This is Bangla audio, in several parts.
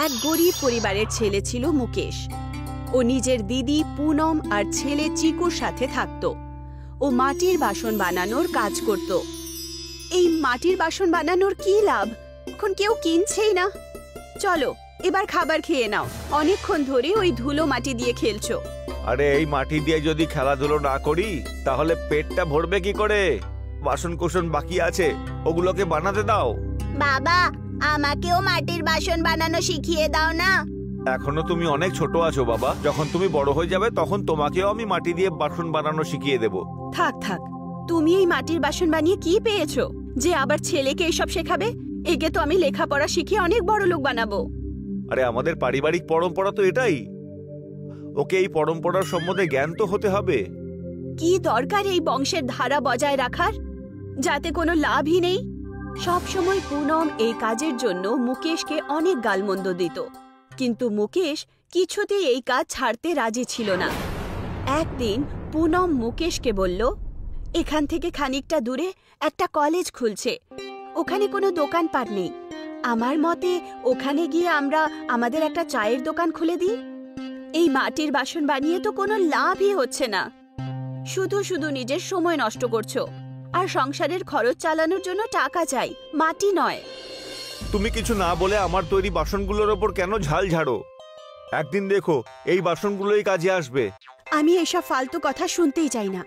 এক গরিব পরিবারের ছেলে ছিল মুকেশ। ও নিজের দিদি পুনম আর ছেলে চিকুর সাথে থাকত। ও মাটির বাসন বানানোর কাজ করত। এই মাটির বাসন বানানোর কি লাভ? এখন কেউ কিনছেই না। চলো এবার খাবার খেয়ে নাও, অনেকক্ষণ ধরে ওই ধুলো মাটি দিয়ে খেলছো। আরে এই মাটি দিয়ে যদি খেলাধুলো না করি তাহলে পেটটা ভরবে কি করে? বাসন কোসন বাকি আছে, ওগুলোকে বানাতে দাও। বাবা, আমাকেও মাটির বাসন বানানো শিখিয়ে দাও না। এখনো তুমি অনেক ছোট আছো বাবা, যখন তুমি বড় হয়ে যাবে তখন তোমাকেও আমি মাটি দিয়ে বাসন বানানো শিখিয়ে দেব। থাক থাক, তুমি এই মাটির বাসন বানিয়ে কি পেয়েছো যে আবার ছেলেকে এসব শেখাবে? একে তো আমি লেখাপড়া শিখিয়ে অনেক বড় লোক বানাবো। আরে আমাদের পারিবারিক পরম্পরা তো এটাই, ওকে এই পরম্পরার সম্বন্ধে জ্ঞান তো হতে হবে। কি দরকার এই বংশের ধারা বজায় রাখার, যাতে কোনো লাভই নেই? সব সময় পুনম এই কাজের জন্য মুকেশকে অনেক গালমন্দ দিত, কিন্তু মুকেশ কিছুতেই এই কাজ ছাড়তে রাজি ছিল না। একদিন পুনম মুকেশকে বলল, এখান থেকে খানিকটা দূরে একটা কলেজ খুলছে, ওখানে কোনো দোকানপাট নেই। আমার মতে ওখানে গিয়ে আমরা আমাদের একটা চায়ের দোকান খুলে দিই। এই মাটির বাসন বানিয়ে তো কোনো লাভই হচ্ছে না, শুধু শুধু নিজের সময় নষ্ট করছো। আর সংসারের খরচ চালানোর জন্য টাকা চাই, মাটি নয়। তুমি কিছু না বলে আমার তৈরি বাসনগুলোর ওপর কেন ঝাল ঝাড়ো? একদিন দেখো এই বাসনগুলোই কাজে আসবে। আমি এসব ফালতু কথা শুনতেই চাই না।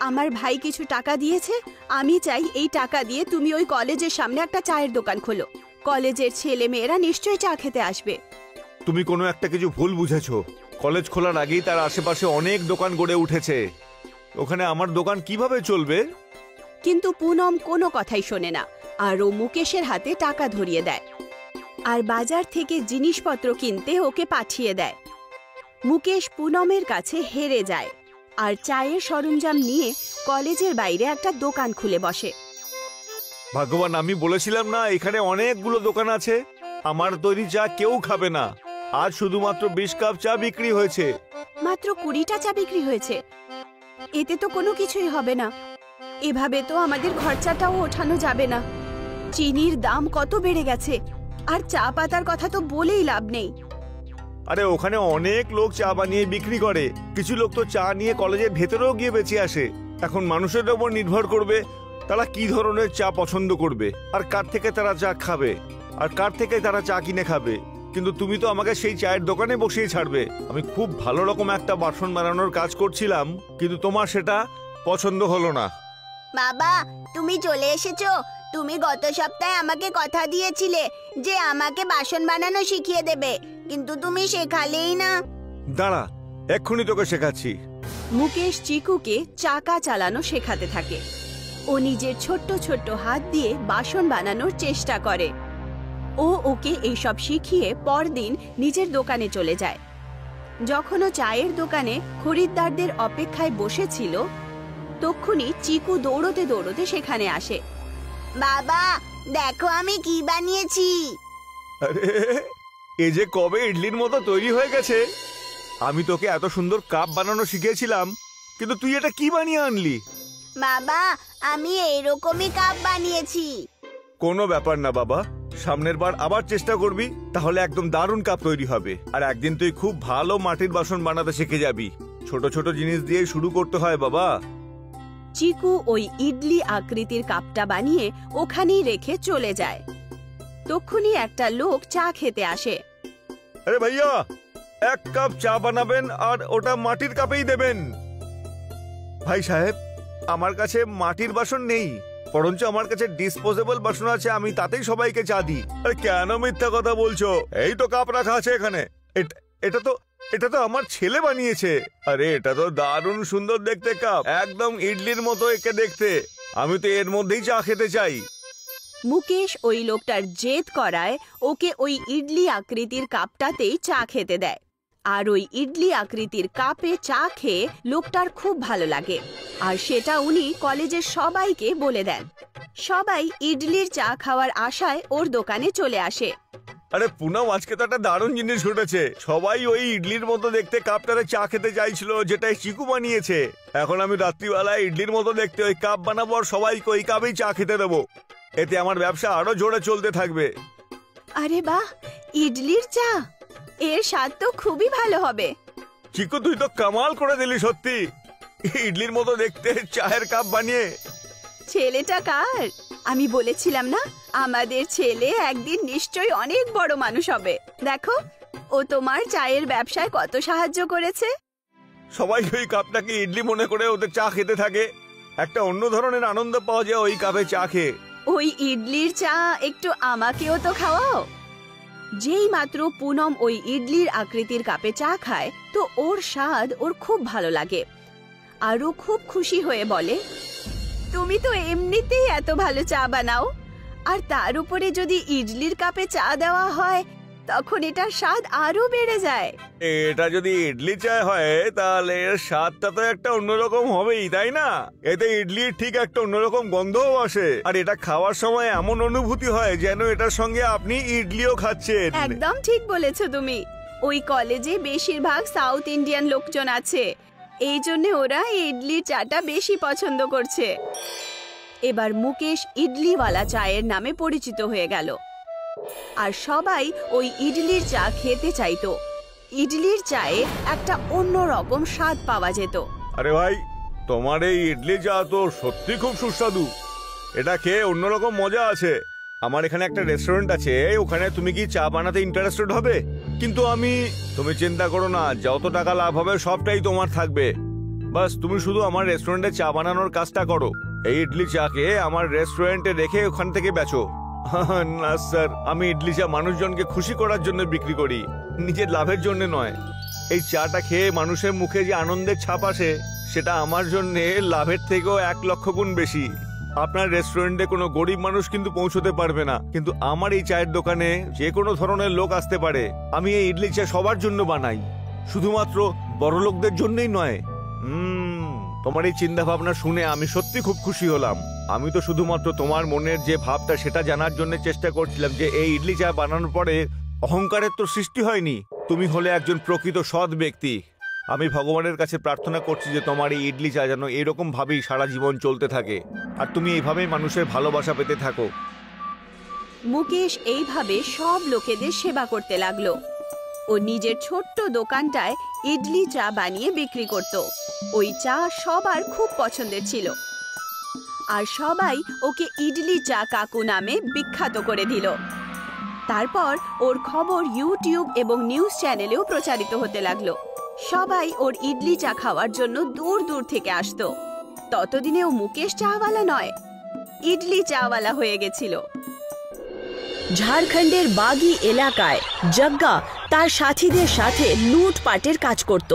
আমার ভাই কিছু টাকা দিয়েছে, আমি চাই এই টাকা দিয়ে তুমি ওই কলেজের সামনে একটা চায়ের দোকান খোলো। কলেজের ছেলে মেয়েরা নিশ্চয়ই চা খেতে আসবে। তুমি কোনো একটা কিছু ভুল বুঝেছো। কলেজ খোলার আগেই তার আশেপাশে অনেক দোকান গড়ে উঠেছে, ওখানে আমার দোকান কিভাবে চলবে? কিন্তু পুনম কোনো কথাই শোনে না, আর ও মুকেশের হাতে টাকা ধরিয়ে দেয় আর বাজার থেকে জিনিসপত্র কিনতে ওকে পাঠিয়ে দেয়। মুকেশ পুনমের কাছে হেরে যায় আর চায়ের সরঞ্জাম নিয়ে কলেজের বাইরে একটা দোকান খুলে বসে। ভগবান, আমি বলেছিলাম না এখানে অনেকগুলো দোকান আছে, আমার তৈরি চা কেউ খাবে না। আজ শুধুমাত্র 20 কাপ চা বিক্রি হয়েছে। মাত্র 20টা চা বিক্রি হয়েছে? এতে তো কোনো কিছুই হবে না। এভাবে তো আমাদের খরচাটাও ওঠানো যাবে না। চিনির দাম কত বেড়ে গেছে, আর চা পাতার কথা তো বলেই লাভ নেই। আরে ওখানে অনেক লোক চা বানিয়ে বিক্রি করে, কিছু লোক তো চা নিয়ে কলেজের ভেতরেও গিয়ে বেঁচে আসে। এখন মানুষের উপর নির্ভর করবে তারা কি ধরনের চা পছন্দ করবে, আর কার থেকে তারা চা খাবে, আর কার থেকে তারা চা কিনে খাবে। কিন্তু তুমি তো আমাকে সেই চায়ের দোকানে বসিয়ে ছাড়বে। আমি খুব ভালো রকম একটা বাসন বানানোর কাজ করছিলাম, কিন্তু তোমার সেটা পছন্দ হলো না। বাবা, তুমি চলে এসেছো। তুমি গত সপ্তাহে আমাকে কথা দিয়েছিলে যে আমাকে বাসন বানানো শিখিয়ে দেবে, কিন্তু তুমি শেখালেই না। দাঁড়া, এক্ষুনি তোকে শেখাচ্ছি। মুকেশ চিকুকে চাকা চালানো শেখাতে থাকে। ও নিজের ছোট্ট ছোট্ট হাত দিয়ে বাসন বানানোর চেষ্টা করে। ও ওকে এইসব শিখিয়ে পরদিন নিজের দোকানে চলে যায়। যখন ও চায়ের দোকানে খরিদ্দারদের অপেক্ষায় বসেছিল, তক্ষুনি চিকু দৌড়তে দৌড়তে সেখানে আসে। বাবা, দেখো আমি কি বানিয়েছি। আরে এ যে কবে ইডলির মতো তৈরি হয়ে গেছে। আমি তোকে এত সুন্দর কাপ বানানো শিখিয়েছিলাম, কিন্তু তুই এটা কি বানিয়ে আনলি? বাবা, আমি এইরকমই কাপ বানিয়েছি। কোনো ব্যাপার না বাবা, সামনের বার আবার চেষ্টা করবি, তাহলে একদম দারুণ কাপ তৈরি হবে। আর একদিন তুই খুব ভালো মাটির বাসন বানাতে শিখে যাবি। ছোট ছোট জিনিস দিয়ে শুরু করতে হয় বাবা। চিকু ওই ইডলি আকৃতির কাপটা বানিয়ে ওখানেই রেখে চলে যায়। তক্ষুনি একটা লোক চা খেতে আসে। আরে ভাইয়া, 1 কাপ চা বানাবেন আর ওটা মাটির কাপেই দেবেন। ভাই সাহেব, আমার কাছে মাটির বাসন নেই, বরঞ্চ আমার কাছে ডিসপোজেবল বাসন আছে, আমি তাতেই সবাইকে চা দিই। আরে কেন মিথ্যা কথা বলছো? এই তো কাপ রাখা আছে এখানে। এটা তো আমার ছেলে বানিয়েছে। আরে এটা তো দারুণ সুন্দর দেখতে কাপ, একদম ইডলির মতো একে দেখতে। আমি তো এর মধ্যেই চা খেতে চাই। মুকেশ ওই লোকটার জেদ করায় ওকে ওই ইডলি আকৃতির কাপটাতেই চা খেতে দেয়। আর ওই ইডলি আকৃতির কাপে চা খেয়ে লোকটার খুব ভালো লাগে, আর সেটা উনি কলেজের সবাইকে বলে দেন। সবাই ইডলির চা খাওয়ার আশায় ওর দোকানে চলে আসে। আরে পুনম, আজকে তো একটা দারুণ জিনিস ঘটেছে। সবাই ওই ইডলির মতো দেখতে কাপটাতে চা খেতে চাইছিল, যেটা চিকু বানিয়েছে। এখন আমি রাত্রিবেলায় ইডলির মতো দেখতে ওই কাপ বানাবো আর সবাইকে ওই কাপেই চা খেতে দেবো। এতে আমার ব্যবসা আরো জোরে চলতে থাকবে। আরে বাহ, ইডলির চা, এর স্বাদ তো খুবই ভালো হবে। চিকু তুই তো কামাল করে দিলি সত্যি, ইডলির মতো দেখতে চায়ের কাপ বানিয়ে। ছেলেটা কার? আমি বলেছিলাম না আমাদের ছেলে একদিন নিশ্চয়ই অনেক বড় মানুষ হবে। দেখো, ও তোমার চায়ের ব্যবসায় কত সাহায্য করেছে। সবাই ওই কাপটাকে ইডলি মনে করে ওদের চা খেতে থাকে। একটা অন্য ধরনের আনন্দ পাওয়া যায় ওই কাপে চা খেয়ে। ওই ইডলির চা একটু আমাকেও তো খাওয়াও। যেই মাত্র পুনম ওই ইডলির আকৃতির কাপে চা খায় তো ওর স্বাদ ওর খুব ভালো লাগে, আর ও খুব খুশি হয়ে বলে, তুমি তো এমনিতেই এত ভালো চা বানাও, আর তার উপরে যদি ইডলির কাপে চা দেওয়া হয় তখন এটার স্বাদ আরো বেড়ে যায়। এটা যদি ইডলি চা হয় তাহলে এর স্বাদটা তো একটা অন্যরকম হবেই, তাই না? এতে ইডলির ঠিক একটা অন্যরকম গন্ধও আসে, আর এটা খাওয়ার সময় এমন অনুভূতি হয় যেন এটার সঙ্গে আপনি ইডলিও খাচ্ছেন। একদম ঠিক বলেছো তুমি। ওই কলেজে বেশিরভাগ সাউথ ইন্ডিয়ান লোকজন আছে, এই জন্য ওরা ইডলির চাটা বেশি পছন্দ করছে। এবার মুকেশ ইডলিওয়ালা চায়ের নামে পরিচিত হয়ে গেল, আর সবাই ওই ইডলির চা খেতে চাইতো। ইডলির চায়ে একটা অন্যরকম স্বাদ পাওয়া যেত। আরে ভাই, তোমার এই ইডলি চা তো সত্যি খুব সুস্বাদু। এটা খেয়ে অন্যরকম মজা আছে। আমার এখানে একটা রেস্টুরেন্ট আছে, ওখানে তুমি কি চা বানাতে ইন্টারেস্টেড হবে? কিন্তু তুমি চিন্তা করো না, যত টাকা লাভ হবে সবটাই তোমার থাকবে। বাস তুমি শুধু আমার রেস্টুরেন্টে চা বানানোর কাজটা করো। এই ইডলি চাকে আমার রেস্টুরেন্টে রেখে ওখান থেকে বেচো। না স্যার, আমি ইডলি চা মানুষজনকে খুশি করার জন্য বিক্রি করি, নিজের লাভের জন্য নয়। এই চাটা খেয়ে মানুষের মুখে যে আনন্দের ছাপ আসে সেটা আমার জন্য লাভের থেকেও 1 লক্ষ গুণ বেশি। আপনার রেস্টুরেন্টে কোনো গরিব মানুষ কিন্তু পৌঁছতে পারবে না, কিন্তু আমার এই চায়ের দোকানে যে কোনো ধরনের লোক আসতে পারে। আমি এই ইডলি চা সবার জন্য বানাই, শুধুমাত্র বড় লোকদের জন্যই নয়। তোমার এই চিন্তা ভাবনা শুনে আমি সত্যি খুব খুশি হলাম। আমি তো শুধুমাত্র তোমার মনের যে ভাবটা সেটা জানার জন্য চেষ্টা করছিলাম যে এই ইডলি চা বানানোর পরে অহংকারের তো সৃষ্টি হয়নি। তুমি হলে একজন প্রকৃত সৎ ব্যক্তি। আমি ভগবানের কাছে প্রার্থনা করছি যে তোমার এই ইডলি চা যেন এরকম ভাবেই সারা জীবন চলতে থাকে, আর তুমি এইভাবেই মানুষের ভালোবাসা পেতে থাকো। মুকেশ এইভাবে সব লোকেদের সেবা করতে লাগলো। ও নিজের ছোট্ট দোকানটায় ইডলি চা বানিয়ে বিক্রি করত। ওই চা সবার খুব পছন্দের ছিল, আর সবাই ওকে ইডলি চা কাকু নামে বিখ্যাত করে দিল। তারপর ওর খবর ইউটিউব এবং নিউজ চ্যানেলেও প্রচারিত হতে লাগলো। সবাই ওর ইডলি চা খাওয়ার জন্য দূর দূর থেকে আসতো। ততদিনে ও মুকেশ চাওয়ালা নয়, ইডলি চাওয়ালা হয়ে গেছিল। ঝাড়খণ্ডের বাগি এলাকায় জগ্গা তার সাথীদের সাথে লুটপাটের কাজ করত।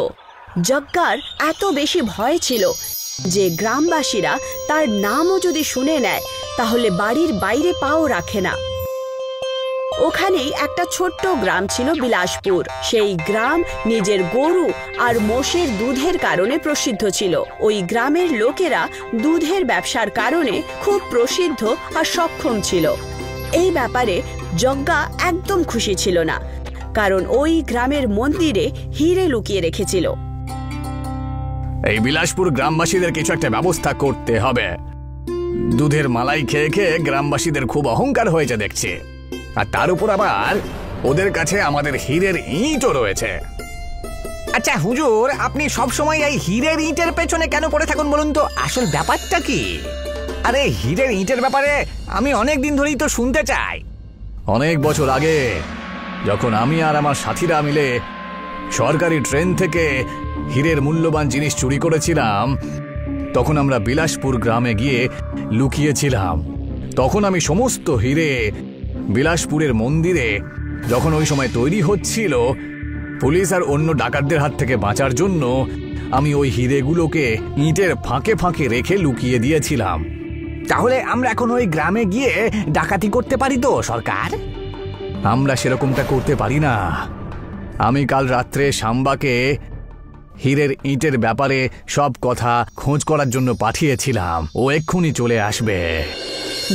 জগ্গার এত বেশি ভয় ছিল যে গ্রামবাসীরা তার নামও যদি শুনে নেয় তাহলে বাড়ির বাইরে পাও রাখে না। ওখানেই একটা ছোট্ট গ্রাম ছিল বিলাসপুর। সেই গ্রাম নিজের গরু আর মোষের দুধের কারণে প্রসিদ্ধ ছিল। ওই গ্রামের লোকেরা দুধের ব্যবসার কারণে খুব প্রসিদ্ধ আর সক্ষম ছিল। এই ব্যাপারে জগ্গা একদম খুশি ছিল না, কারণ ওই গ্রামের মন্দিরে হিরে লুকিয়ে রেখেছিল। এই বিলাসপুর গ্রামবাসীদের কিছু একটা ব্যবস্থা করতে হবে। দুধের মালাই খেয়ে খেয়ে গ্রামবাসীদের খুব অহংকার হয়েছে দেখছি, আর তার উপর আবার ওদের কাছে আমাদের হীরের ইঁটও রয়েছে। আচ্ছা হুজুর, আপনি সবসময় এই হীরের ইঁটের পেছনে কেন পড়ে থাকুন বলুন তো, আসল ব্যাপারটা কি? আরে হীরের ইঁটের ব্যাপারে আমি অনেক দিন ধরেই তো শুনতে চাই। অনেক বছর আগে যখন আমি আর আমার সাথীরা মিলে সরকারি ট্রেন থেকে হীরের মূল্যবান জিনিস চুরি করেছিলাম, তখন আমরা বিলাসপুর গ্রামে গিয়ে লুকিয়েছিলাম। তখন আমি সমস্ত হীরে বিলাসপুরের মন্দিরে যখন ওই সময় তৈরি হচ্ছিল, পুলিশ আর অন্য ডাকাতদের হাত থেকে বাঁচার জন্য আমি ওই হীরেগুলোকে ইঁটের ফাঁকে ফাঁকে রেখে লুকিয়ে দিয়েছিলাম। তাহলে আমরা এখন ওই গ্রামে গিয়ে ডাকাতি করতে পারি তো সরকার? আমরা সেরকমটা করতে পারি না। আমি কাল রাত্রে সাম্বাকে হীরের ইঁটের ব্যাপারে সব কথা খোঁজ করার জন্য পাঠিয়েছিলাম, ও এক্ষুনি চলে আসবে।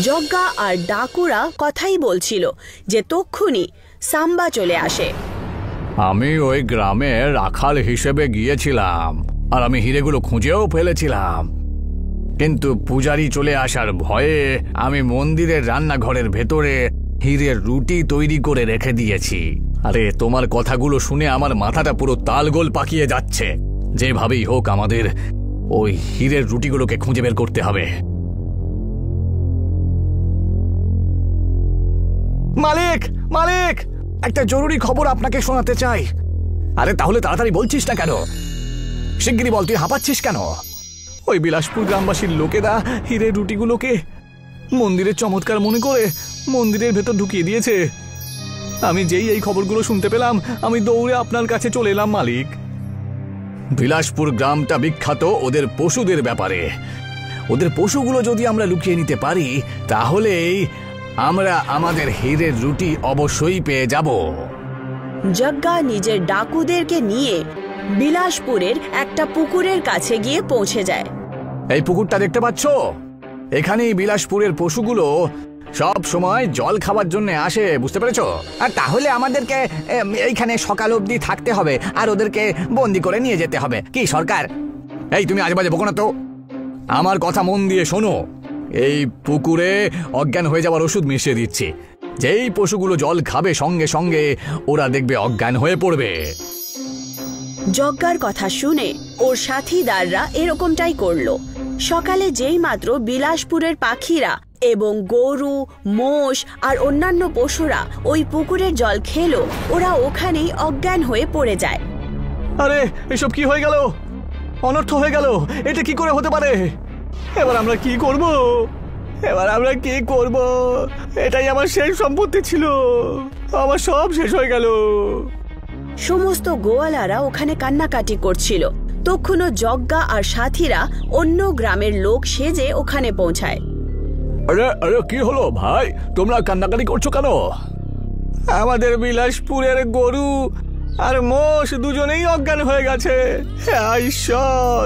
জগ্গা আর ডাকুরা কথাই বলছিল যে তক্ষুনি সাম্বা চলে আসে। আমি ওই গ্রামে রাখাল হিসেবে গিয়েছিলাম, আর আমি হীরেগুলো খুঁজেও ফেলেছিলাম, কিন্তু পূজারি চলে আসার ভয়ে আমি মন্দিরের রান্নাঘরের ভেতরে হীরের রুটি তৈরি করে রেখে দিয়েছি। আরে তোমার কথাগুলো শুনে আমার মাথাটা পুরো তালগোল পাকিয়ে যাচ্ছে। যেভাবেই হোক আমাদের ওই হীরের রুটিগুলোকে খুঁজে বের করতে হবে। মালিক, মালিক, একটা জরুরি খবর আপনাকে শোনাতে চাই। আরে তাহলে তাড়াতাড়ি বলছিস না কেন? শিগগিরই বল, তুই হাঁপাচ্ছিস কেন? ওই বিলাসপুর গ্রামবাসীর লোকেরা হীরের রুটিগুলোকে মন্দিরের চমৎকার মনে করে মন্দিরের ভেতর ঢুকিয়ে দিয়েছে। আমি যেই এই খবরগুলো শুনতে পেলাম, আমি দৌড়ে আপনার কাছে চলে এলাম মালিক। বিলাসপুর গ্রামটা বিখ্যাত ওদের পশুদের ব্যাপারে। ওদের পশুগুলো যদি আমরা লুকিয়ে নিতে পারি, তাহলেই আমরা আমাদের হীরের রুটি অবশ্যই পেয়ে যাব। যজ্ঞা নিজের ডাকুদেরকে নিয়ে বিলাসপুরের একটা পুকুরের কাছে গিয়ে পৌঁছে যায়। এই পুকুরটা দেখতে পাচ্ছ? এখানেই বিলাসপুরের পশুগুলো সব সময় জল খাবার জন্য আসে, বুঝতে পেরেছো? আর তাহলে আমাদেরকে এইখানে সকাল অবধি থাকতে হবে আর ওদেরকে বন্দি করে নিয়ে যেতে হবে, কি সরকার? এই তুমি আজেবাজে বকো না তো, আমার কথা মন দিয়ে শোনো। এই পুকুরে অজ্ঞান হয়ে যাওয়ার ওষুধ মিশিয়ে দিচ্ছি। যেই পশুগুলো জল খাবে সঙ্গে সঙ্গে ওরা দেখবে অজ্ঞান হয়ে পড়বে। যজ্ঞার কথা শুনে ওর সাথীদাররা এরকমটাই করলো। সকালে যেই মাত্র বিলাসপুরের পাখিরা এবং গরু, মোষ আর অন্যান্য পশুরা ওই পুকুরের জল খেলো, ওরা ওখানেই অজ্ঞান হয়ে পড়ে যায়। আরে এসব কি হয়ে গেল? অনর্থ হয়ে গেল। এটা কি করে হতে পারে? এবার আমরা কি করব? এটাই আমার শেষ সম্পত্তি ছিল, আমার সব শেষ হয়ে গেল। সমস্ত গোয়ালারা ওখানে কান্নাকাটি করছিল। তখনও যজ্ঞা আর সাথীরা অন্য গ্রামের লোক সেজে ওখানে পৌঁছায়। আরে আরে কি হলো ভাই, তোমরা কান্নাকাটি করছো কেন? আমাদের বিলাসপুরের গরু আর মোষ দুজনেই অজ্ঞান হয়ে গেছে। হ্যাঁ ঈশ্বর!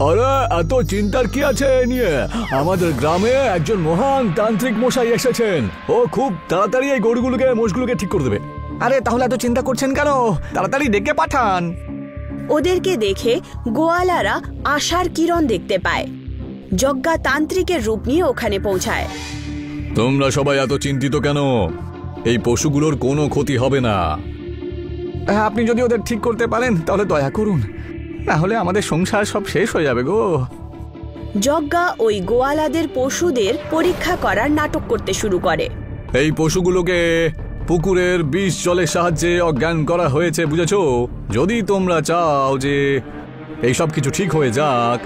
আরে এত চিন্তার কি আছে নিয়ে? আমাদের গ্রামে একজন মহান তান্ত্রিক মশাই এসেছেন। ও খুব তাড়াতাড়ি এই গরুগুলোকে, মোষগুলোকে ঠিক করে দেবে। আরে তাহলে এত চিন্তা করছেন কেন? তাড়াতাড়ি ডেকে পাঠান। ওদেরকে দেখে গোয়ালারা আশার কিরণ দেখতে পায়। যজ্ঞা তান্ত্রিকের রূপ নিয়ে ওখানে পৌঁছায়। তোমরা সবাই এত চিন্তিত কেন? এই পশুগুলোর কোনো ক্ষতি হবে না। আপনি যদি ওদের ঠিক করতে পারেন তাহলে দয়া করুন, না হলে আমাদের সংসার সব শেষ হয়ে যাবে গো। যজ্ঞা ওই গোয়ালাদের পশুদের পরীক্ষা করার নাটক করতে শুরু করে। এই পশুগুলোকে পুকুরের বিষ জলের সাহায্যে অজ্ঞান করা হয়েছে, বুঝেছো? যদি তোমরা চাও যে এই সব কিছু ঠিক হয়ে যাক,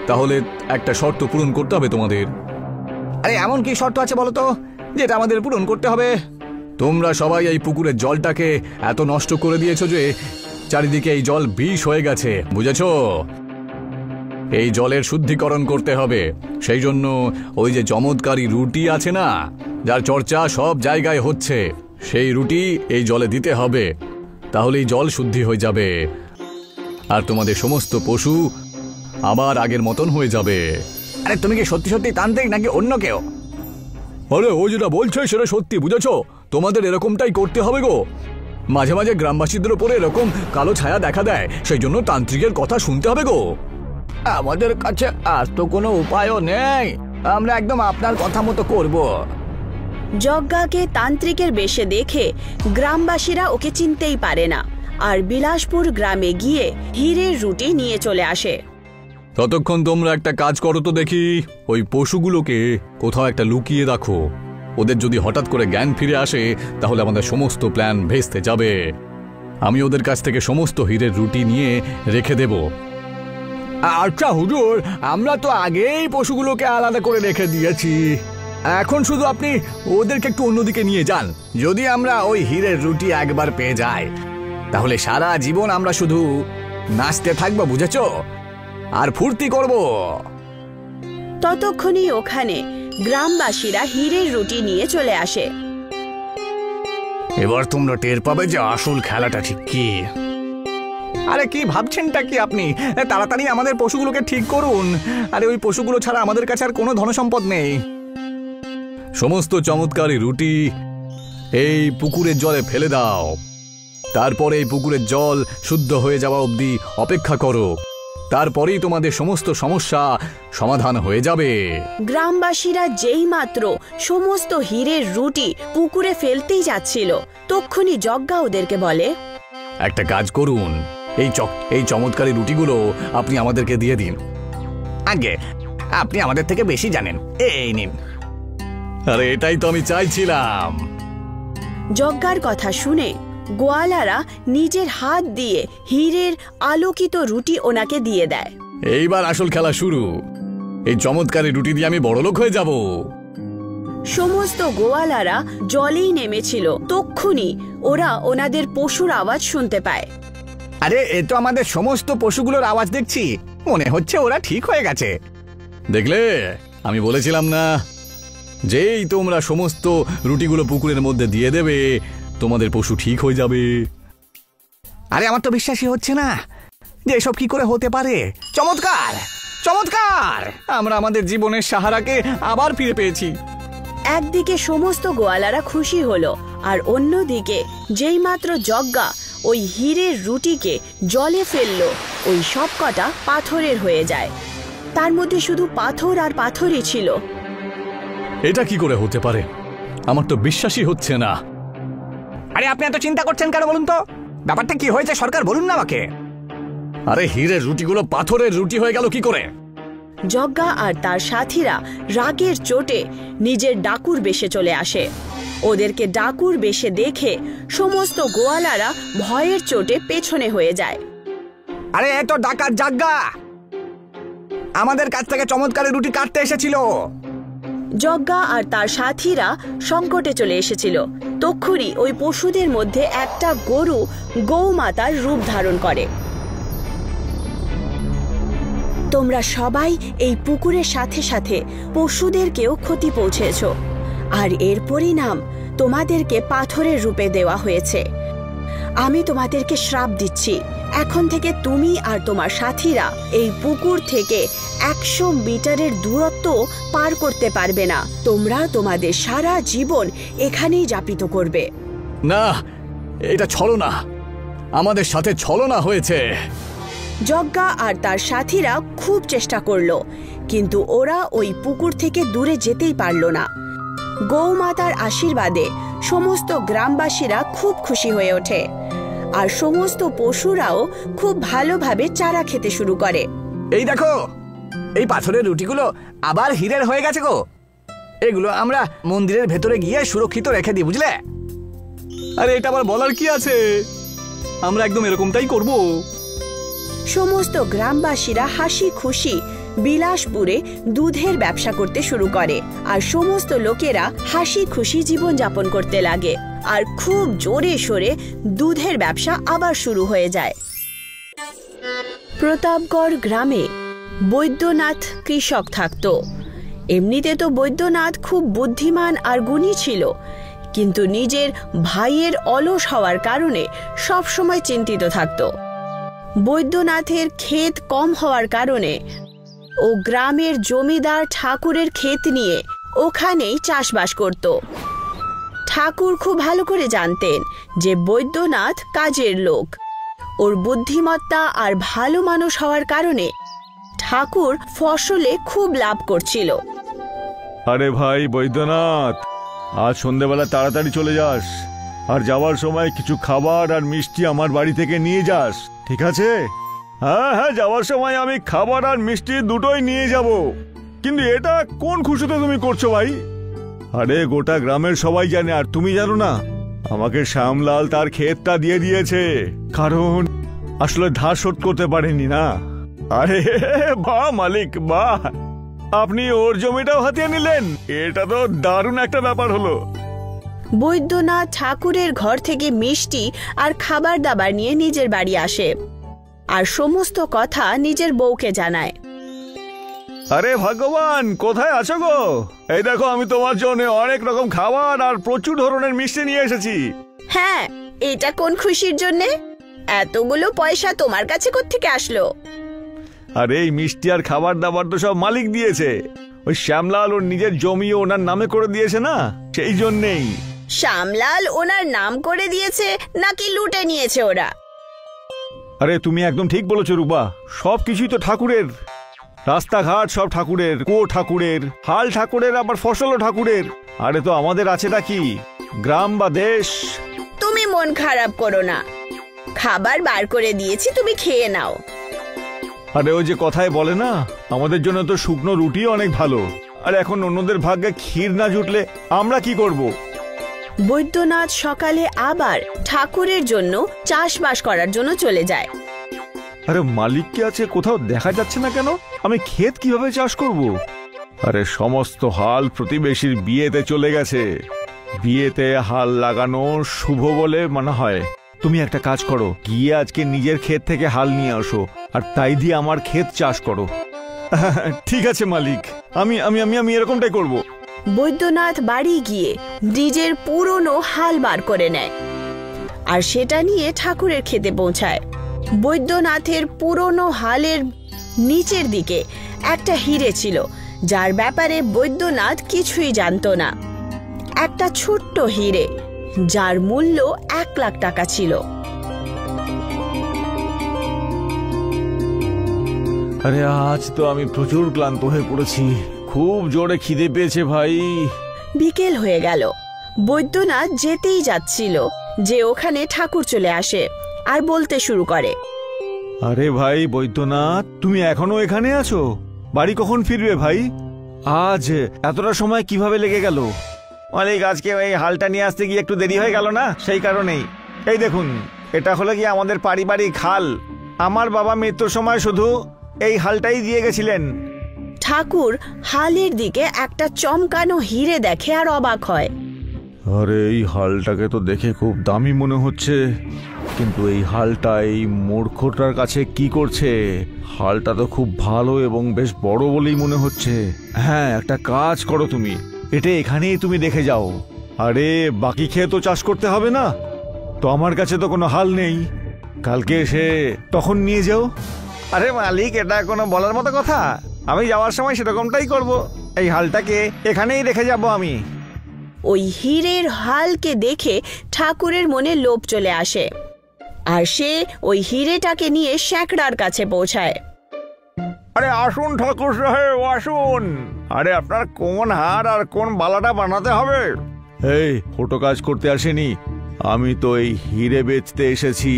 তাহলে একটা শর্ত পূরণ করতে হবে তোমাদের। আরে এমন কি শর্ত আছে বলো তো, যেটা আমাদের পূরণ করতে হবে? তোমরা সবাই এই পুকুরের জলটাকে এত নষ্ট করে দিয়েছো যে চারিদিকে এই জল বিষ হয়ে গেছে, বুঝেছো? এই জলের শুদ্ধিকরণ করতে হবে। সেই জন্য ওই যে চমৎকারী রুটি আছে না, যার চর্চা সব জায়গায় হচ্ছে, সেই রুটি এই জলে দিতে হবে। তাহলেই জল শুদ্ধি হয়ে যাবে আর তোমাদের সমস্ত পশু আবার আগের মতন হয়ে যাবে। আরে তুমি কি সত্যি সত্যি তান্ত্রিক নাকি অন্য কেউ? আরে ও যেটা বলছে সেটা সত্যি, বুঝেছো? তোমাদের এরকমটাই করতে হবে গো। মাঝে মাঝে গ্রামবাসীদের উপরে এরকম কালো ছায়া দেখা দেয়, সেই জন্য তান্ত্রিকের কথা শুনতে হবে গো। আমাদের কাছে আর তো কোনো উপায়ও নেই, আমরা একদম আপনার কথা মতো করব। যজ্ঞাকে তান্ত্রিকের বেশে দেখে গ্রামবাসীরা ওকে চিনতেই পারে না, আর বিলাসপুর গ্রামে গিয়ে হীরের রুটি নিয়ে চলে আসে। ততক্ষণ তোমরা একটা কাজ করো তো দেখি, ওই পশুগুলোকে কোথাও একটা লুকিয়ে রাখো। ওদের যদি হঠাৎ করে জ্ঞান ফিরে আসে তাহলে আমাদের সমস্ত প্ল্যান ভেস্তে যাবে। আমি ওদের কাছ থেকে সমস্ত হীরের রুটি নিয়ে রেখে দেব। আচ্ছা হুজুর, আমরা তো আগেই পশুগুলোকে আলাদা করে রেখে দিয়েছি, এখন শুধু আপনি ওদেরকে একটু অন্যদিকে নিয়ে যান। যদি আমরা ওই হীরের রুটি একবার পেয়ে যাই তাহলে সারা জীবন আমরা শুধু নাচতে থাকবো, বুঝেছো? আর ফুর্তি করব। ততক্ষণই ওখানে গ্রামবাসীরা হীরের রুটি নিয়ে চলে আসে। এবার তোমরা টের পাবে যে আসল খেলাটা ঠিক কি। আরে কি ভাবছেনটা কি আপনি? তাড়াতাড়ি আমাদের পশুগুলোকে ঠিক করুন। আরে ওই পশুগুলো ছাড়া আমাদের কাছে আর কোনো ধনসম্পদ নেই। সমস্ত চমৎকারী রুটি এই পুকুরের জলে ফেলে দাও। তারপরে এই পুকুরের জল শুদ্ধ হয়ে যাওয়া অবধি অপেক্ষা করো। তারপরেই তোমাদের সমস্ত সমস্যা সমাধান হয়ে যাবে। গ্রামবাসীরা যেই মাত্র সমস্ত হীরের রুটি পুকুরে ফেলতেই যাচ্ছিল, তক্ষুনি যজ্ঞা ওদেরকে বলে, একটা কাজ করুন, এই চমৎকারী রুটিগুলো আপনি আমাদেরকে দিয়ে দিন। আগে আপনি আমাদের থেকে বেশি জানেন, এই নিন। আরে এটাই তো আমি চাইছিলাম। যজ্ঞার কথা শুনে গোয়ালারা নিজের হাত দিয়ে হীরের আলোকিত রুটি ওনাকে দিয়ে দেয়। এইবার আসল খেলা শুরু। এই চমৎকারী রুটি দিয়ে আমি বড়লোক হয়ে যাব। সমস্ত গোয়ালারা জলেই নেমেছিল, তক্ষুনি ওরা ওনাদের পশুর আওয়াজ শুনতে পায়। আরে এ তো আমাদের সমস্ত পশুগুলোর আওয়াজ দেখছি, মনে হচ্ছে ওরা ঠিক হয়ে গেছে। দেখলে, আমি বলেছিলাম না, যেই তোমরা সমস্ত রুটিগুলো পুকুরের মধ্যে দিয়ে দেবে তোমাদের পশু ঠিক হয়ে যাবে। আরে আমার তো বিশ্বাসই হচ্ছে না যে এসব কি করে হতে পারে। চমৎকার, চমৎকার! আমরা আমাদের জীবনের সাহারাকে আবার ফিরে পেয়েছি। একদিকে সমস্ত গোয়ালারা খুশি হলো, আর অন্যদিকে যেই মাত্র যজ্ঞা ওই হীরের রুটিকে জলে ফেললো, ওই সব কটা পাথরের হয়ে যায়। তার মধ্যে শুধু পাথর আর পাথরই ছিল। এটা কি করে হতে পারে? আমার তো বিশ্বাসই হচ্ছে না। আরে আপনি এত চিন্তা করছেন কেন বলুন তো? ব্যাপারটা কি হয়েছে সরকার বলুন না আমাকে। আরে হীরের রুটিগুলো পাথরের রুটি হয়ে গেল কি করে? যজ্ঞা আর তার সাথীরা রাগের চোটে নিজের ডাকুর বেশে চলে আসে। ওদেরকে ডাকুর বেশে দেখে সমস্ত গোয়ালারা ভয়ের চোটে পেছনে হয়ে যায়। আরে এ তো ডাকাত যজ্ঞা, আমাদের কাছ থেকে চমৎকারী রুটি কাটতে এসেছিল। যজ্ঞা আর তার সাথীরা সংকটে চলে এসেছিল। তক্ষুনি ওই পশুদের মধ্যে একটা গরু গৌমাতার রূপ ধারণ করে। তোমরা সবাই এই পুকুরের সাথে সাথে পশুদেরকেও ক্ষতি পৌঁছেছ, আর এর পরিণাম তোমাদেরকে পাথরের রূপে দেওয়া হয়েছে। আমি তোমাদেরকে শ্রাপ দিচ্ছি, এখন থেকে তুমি আর তোমার সাথীরা এই পুকুর থেকে 100 মিটারের দূরত্ব পার করতে পারবে না। তোমরা তোমাদের সারা জীবন এখানেই যাপিত করবে। না, এটা ছলনা, আমাদের সাথে ছলনা হয়েছে। যজ্ঞা আর তার সাথীরা খুব চেষ্টা করলো, কিন্তু ওরা ওই পুকুর থেকে দূরে যেতেই পারল না। গৌমাতার আশীর্বাদে সমস্ত গ্রামবাসীরা খুব খুশি হয়ে ওঠে, আর সমস্ত পশুরাও খুব ভালোভাবে চারা খেতে শুরু করে। এই দেখো, এই পাথরের রুটিগুলো আবার হীরের হয়ে গেছে গো। এগুলো আমরা মন্দিরের ভেতরে গিয়ে সুরক্ষিত রেখে দিই, বুঝলে? আরে এটা আবার বলার কি আছে, আমরা একদম এরকমটাই করব। সমস্ত গ্রামবাসীরা হাসি খুশি বিলাসপুরে দুধের ব্যবসা করতে শুরু করে, আর সমস্ত লোকেরা হাসি খুশি জীবন যাপন করতে লাগে, আর খুব জোরে সোরে দুধের ব্যবসা আবার শুরু হয়ে যায়। প্রতাপগড় গ্রামে বৈদ্যনাথ কৃষক থাকত। এমনিতে তো বৈদ্যনাথ খুব বুদ্ধিমান আর গুণী ছিল, কিন্তু নিজের ভাইয়ের অলস হওয়ার কারণে সব সময় চিন্তিত থাকত। বৈদ্যনাথের ক্ষেত কম হওয়ার কারণে ও গ্রামের জমিদার ঠাকুরের ক্ষেত নিয়ে ওখানেই চাষবাস করত। ঠাকুর খুব ভালো করে জানতেন যে বৈদ্যনাথ কাজের লোক। ওর বুদ্ধিমত্তা আর ভালো মানুষ হওয়ার কারণে ঠাকুর ফসলে খুব লাভ করছিল। আরে ভাই বৈদ্যনাথ, আজ সন্ধ্যেবেলা তাড়াতাড়ি চলে যাস, আর যাওয়ার সময় কিছু খাবার আর মিষ্টি আমার বাড়ি থেকে নিয়ে যাস, ঠিক আছে? হ্যাঁ হ্যাঁ, যাওয়ার সময় আমি খাবার আর মিষ্টি দুটোই নিয়ে যাব। কিন্তু এটা কোন খুশিতে তুমি করছো ভাই? আরে গোটা গ্রামের সবাই জানে, আর তুমি জানো না, আমাকে শ্যামলাল তার ক্ষেতটা দিয়ে দিয়েছে, কারণ আসলে ধার শোধ করতে পারেনি না। আরে বাহ মালিক, বাহ, আপনি ওর জমিটাও হাতিয়ে নিলেন, এটা তো দারুণ একটা ব্যাপার হলো। বৈদ্যনাথ ঠাকুরের ঘর থেকে মিষ্টি আর খাবার দাবার নিয়ে নিজের বাড়ি আসে, আর সমস্ত কথা নিজের বউকে জানায়। আরে ভগবান, কোথায় আছো গো? এই দেখো, আমি তোমার জন্য অনেক রকম খাবার আর প্রচুর ধরনের মিষ্টি নিয়ে এসেছি। হ্যাঁ, এটা কোন খুশির জন্যে? এতগুলো পয়সা তোমার কাছে কোত্থেকে আসলো? আরে এই মিষ্টি আর খাবার দাবার তো সব মালিক দিয়েছে। ওই শ্যামলাল ওর নিজের জমি ওনার নামে করে দিয়েছে না, সেই জন্যেই। শ্যামলাল ওনার নাম করে দিয়েছে নাকি লুটে নিয়েছে ওরা? আরে তুমি একদম ঠিক বলেছো রূপা, সব কিছুই তো ঠাকুরের। রাস্তাঘাট সব ঠাকুরের, কুয়ো ঠাকুরের, হাল ঠাকুরের, আবার ফসলও ঠাকুরের। আরে তো আমাদের আছেটা কি, গ্রাম বা দেশ? তুমি মন খারাপ করো না, খাবার বার করে দিয়েছি, তুমি খেয়ে নাও। আরে ওই যে কথায় বলে না, আমাদের জন্য তো শুকনো রুটি অনেক ভালো। আর এখন অন্যদের ভাগ্যে ক্ষীর না জুটলে আমরা কি করব? বৈদ্যনাথ সকালে আবার ঠাকুরের জন্য চাষবাস করার জন্য চলে যায়। আরে মালিক কি আছে, কোথাও দেখা যাচ্ছে না কেন? আমি ক্ষেত কিভাবে চাষ করব? আরে সমস্ত হাল প্রতিবেশীর বিয়েতে চলে গেছে। বিয়েতে হাল লাগানো শুভ বলে মনে হয়। তুমি একটা কাজ করো, গিয়ে আজকে নিজের ক্ষেত থেকে হাল নিয়ে আসো আর তাই দিয়ে আমার ক্ষেত চাষ করো। ঠিক আছে মালিক, আমি আমি আমি আমি এরকমটাই করব। বৈদ্যনাথ বাড়ি গিয়ে নিজের পুরনো হাল বার করে নেয় আর সেটা নিয়ে ঠাকুরের ক্ষেতে পৌঁছায়। বৈদ্যনাথের পুরনো হালের নিচের দিকে একটা হিরে ছিল, যার ব্যাপারে বৈদ্যনাথ কিছুই জানতো না। একটা ছোট্ট হিরে, যার মূল্য 1 লাখ টাকা ছিল। আরে আজ তো আমি প্রচুর ক্লান্ত হয়ে পড়েছি, খুব জোরে খিদে পেয়েছে ভাই। বিকেল হয়ে গেল। বৈদ্যনাথ যেতেই যাচ্ছিল যে ওখানে ঠাকুর চলে আসে আর বলতে শুরু করে, আরে ভাই বৈদ্যনাথ, তুমি এখনো এখানে আছো? বাড়ি কখন ফিরবে ভাই? আজ এতটা সময় কিভাবে লেগে গেল? মালিক, আজকে ওই হালটা নিয়ে আসতে গিয়ে একটু দেরি হয়ে গেল না, সেই কারণেই। এই দেখুন, এটা হলো কি আমাদের পারিবারিক হাল। আমার বাবা মৃত্যুর সময় শুধু এই হালটাই দিয়ে গেছিলেন। ঠাকুর হালের দিকে একটা চমকানো হিরে দেখে আর অবাক হয়। আরে এই হালটাকে তো দেখে খুব দামি মনে হচ্ছে, কিন্তু এই হালটা এই মূর্খটার কাছে কি করছে? হালটা তো খুব ভালো এবং বেশ বড় বলেই মনে হচ্ছে। হ্যাঁ, একটা কাজ করো, তুমি এটা এখানেই তুমি দেখে যাও। আরে বাকি খেয়ে তো চাষ করতে হবে না, তো আমার কাছে তো কোনো হাল নেই, কালকে এসে তখন নিয়ে যাও। আরে মালিক, এটা কোনো বলার মতো কথা? আমি যাওয়ার সময় সেরকমটাই করব। এই হালটাকে এখানেই রেখে যাব আমি। ওই হীরের হালকে দেখে ঠাকুরের মনে লোভ চলে আসে আর সে ওই হিরেটাকে নিয়ে শ্যাকড়ার কাছে পৌঁছায়। আরে আসুন ঠাকুর সাহেব, আসুন। আরে আপনার কোন হার আর কোন বালাটা বানাতে হবে? এই ফটো কাজ করতে আসেনি, আমি তো এই হিরে বেচতে এসেছি।